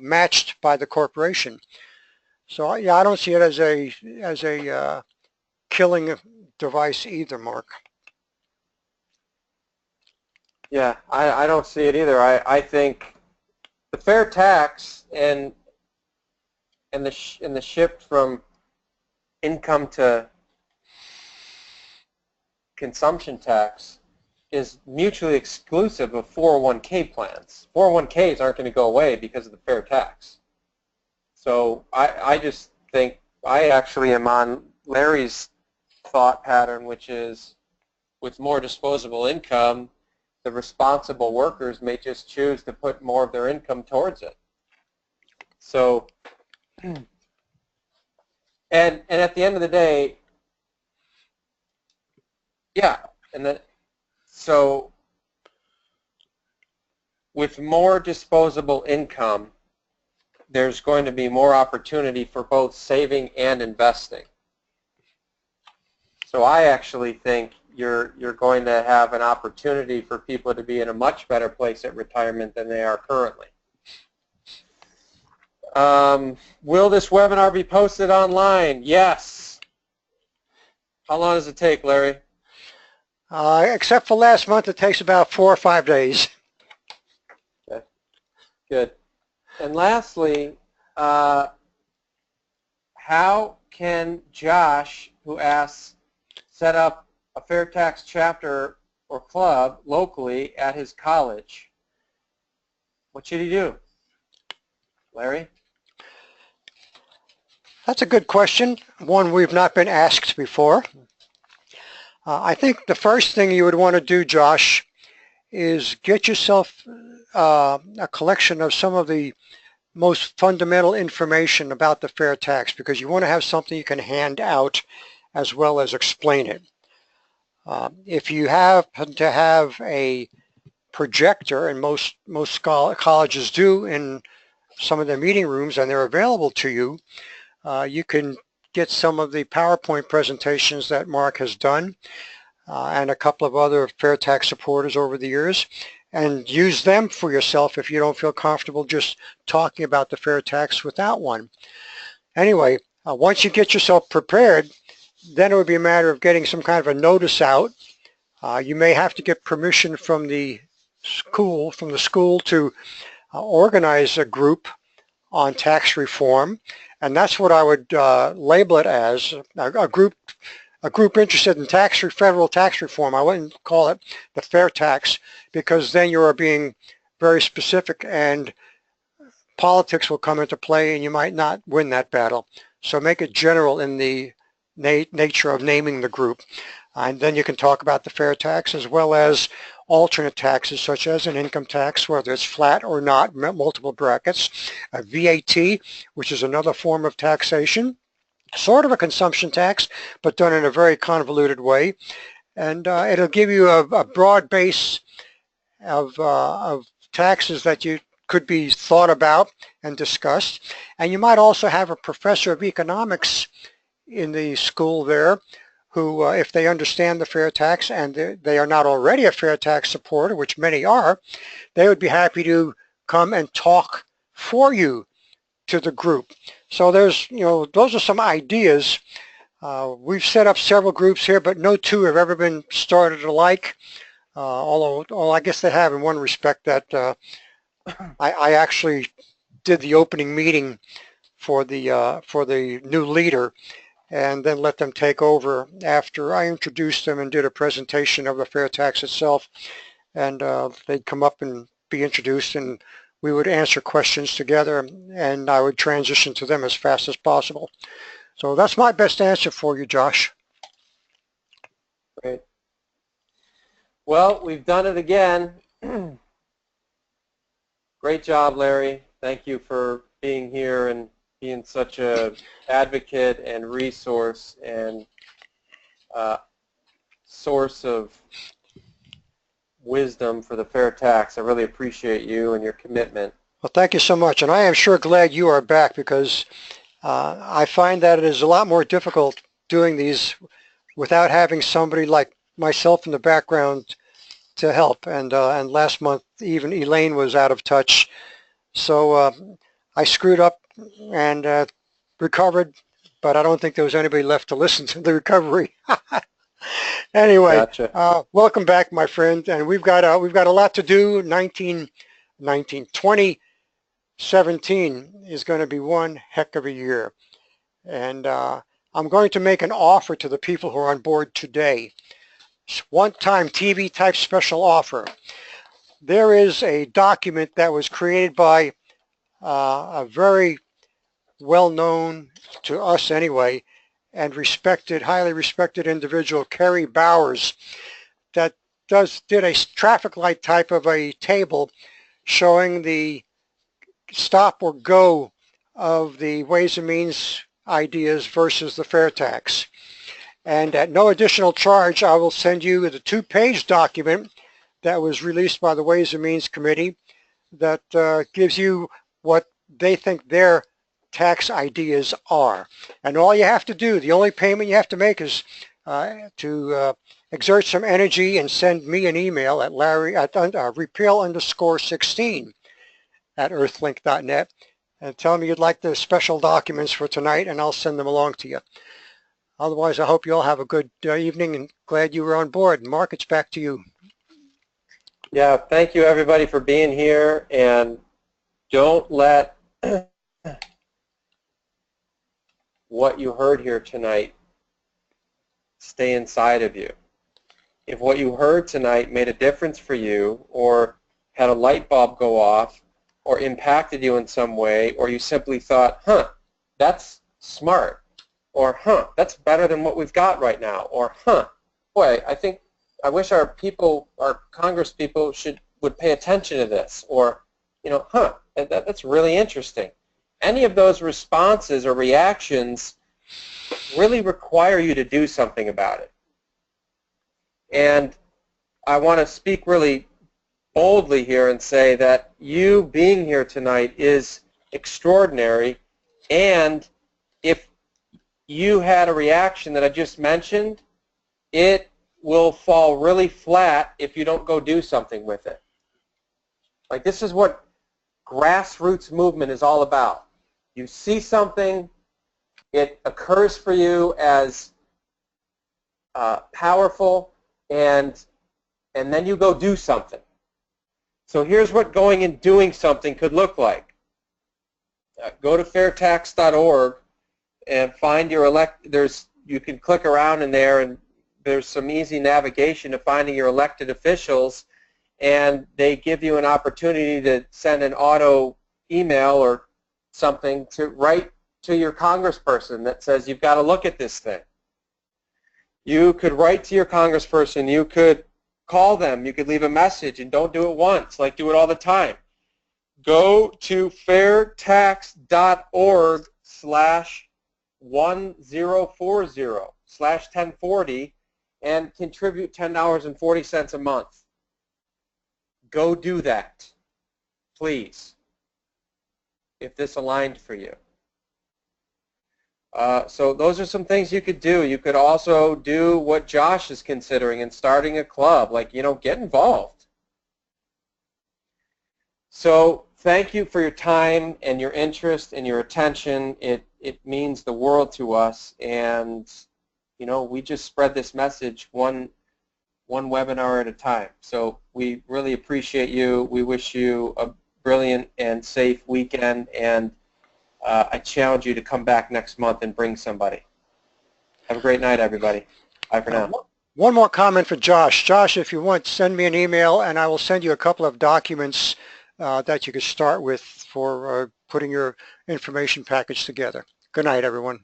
matched by the corporation. So yeah, I don't see it as a killing device either, Mark. Yeah, I don't see it either. I think the fair tax and the shift from income to consumption tax is mutually exclusive of 401k plans. 401ks aren't going to go away because of the fair tax. So I just think I actually am on Larry's thought pattern, which is with more disposable income, the responsible workers may just choose to put more of their income towards it. So, and at the end of the day, yeah, so with more disposable income, there's going to be more opportunity for both saving and investing. So I actually think you're going to have an opportunity for people to be in a much better place at retirement than they are currently. Will this webinar be posted online? Yes. How long does it take, Larry? Except for last month, it takes about 4 or 5 days. Okay. Good. And lastly, how can Josh, who asks, set up a FairTax chapter or club locally at his college? What should he do? Larry? That's a good question, one we've not been asked before. I think the first thing you would want to do, Josh, is get yourself a collection of some of the most fundamental information about the fair tax, because you want to have something you can hand out as well as explain it. If you happen to have a projector, and most colleges do in some of their meeting rooms, and they're available to you, you can get some of the PowerPoint presentations that Mark has done and a couple of other FairTax supporters over the years, and use them for yourself if you don't feel comfortable just talking about the fair tax without one. Anyway, once you get yourself prepared, then it would be a matter of getting some kind of a notice out. You may have to get permission from the school to organize a group on tax reform, and that's what I would label it as, a group interested in federal tax reform. I wouldn't call it the fair tax, because then you are being very specific and politics will come into play and you might not win that battle. So make it general in the nature of naming the group. And then you can talk about the fair tax as well as alternate taxes such as an income tax, whether it's flat or not, multiple brackets, a VAT, which is another form of taxation, sort of a consumption tax, but done in a very convoluted way. And it'll give you a broad base of taxes that you could be thought about and discussed. And you might also have a professor of economics in the school there who, if they understand the fair tax and they are not already a fair tax supporter, which many are, they would be happy to come and talk for you to the group. So there's, those are some ideas. We've set up several groups here, but no two have ever been started alike. Although I guess they have in one respect, that I actually did the opening meeting for the new leader, and then let them take over after I introduced them and did a presentation of the fair tax itself. And they'd come up and be introduced, and we would answer questions together, and I would transition to them as fast as possible. So that's my best answer for you, Josh. Great. Well, we've done it again. Great job, Larry. Thank you for being here and being such an advocate and resource and source of wisdom for the fair tax. I really appreciate you and your commitment. Well, thank you so much, and I am sure glad you are back, because I find that it is a lot more difficult doing these without having somebody like myself in the background to help. And last month, even Elaine was out of touch, so I screwed up and recovered, but I don't think there was anybody left to listen to the recovery. Anyway, gotcha. Welcome back, my friend, and we've got a lot to do. 2017 is going to be one heck of a year, and I'm going to make an offer to the people who are on board today. One-time TV type special offer. There is a document that was created by a very well-known, to us anyway, and respected, highly respected individual, Kerry Bowers, that did a traffic light type of a table showing the stop or go of the Ways and Means ideas versus the fair tax. And at no additional charge, I will send you the 2-page document that was released by the Ways and Means Committee that gives you what they think their tax ideas are. And all you have to do, the only payment you have to make is to exert some energy and send me an email at Larry at repeal_16@earthlink.net and tell me you'd like the special documents for tonight, and I'll send them along to you. Otherwise, I hope you all have a good evening, and glad you were on board. Mark, it's back to you. Yeah, thank you everybody for being here, and don't let what you heard here tonight stay inside of you. If what you heard tonight made a difference for you, or had a light bulb go off, or impacted you in some way, or you simply thought, huh, that's smart, or huh, that's better than what we've got right now, or huh, boy, I wish our people, our Congress people would pay attention to this, or, you know, huh, that's really interesting. Any of those responses or reactions really require you to do something about it. And I want to speak really boldly here and say that you being here tonight is extraordinary, and if you had a reaction that I just mentioned, it will fall really flat if you don't go do something with it. Like, this is what grassroots movement is all about. You see something, it occurs for you as powerful, and then you go do something. So here's what going and doing something could look like. Go to fairtax.org and find your you can click around in there, and there's some easy navigation to finding your elected officials, and they give you an opportunity to send an auto email or something to write to your congressperson that says you've got to look at this thing. You could write to your congressperson, you could call them, you could leave a message, and don't do it once, like do it all the time. Go to fairtax.org/1040/1040 and contribute $10.40 a month. Go do that, please, if this aligned for you. So those are some things you could do. You could also do what Josh is considering and starting a club, like, you know, get involved. So thank you for your time and your interest and your attention. It means the world to us, and you know, we just spread this message one webinar at a time. So we really appreciate you. We wish you a brilliant and safe weekend, and I challenge you to come back next month and bring somebody. Have a great night, everybody. Bye for now. One more comment for Josh. Josh, if you want, send me an email, and I will send you a couple of documents that you could start with for putting your information package together. Good night, everyone.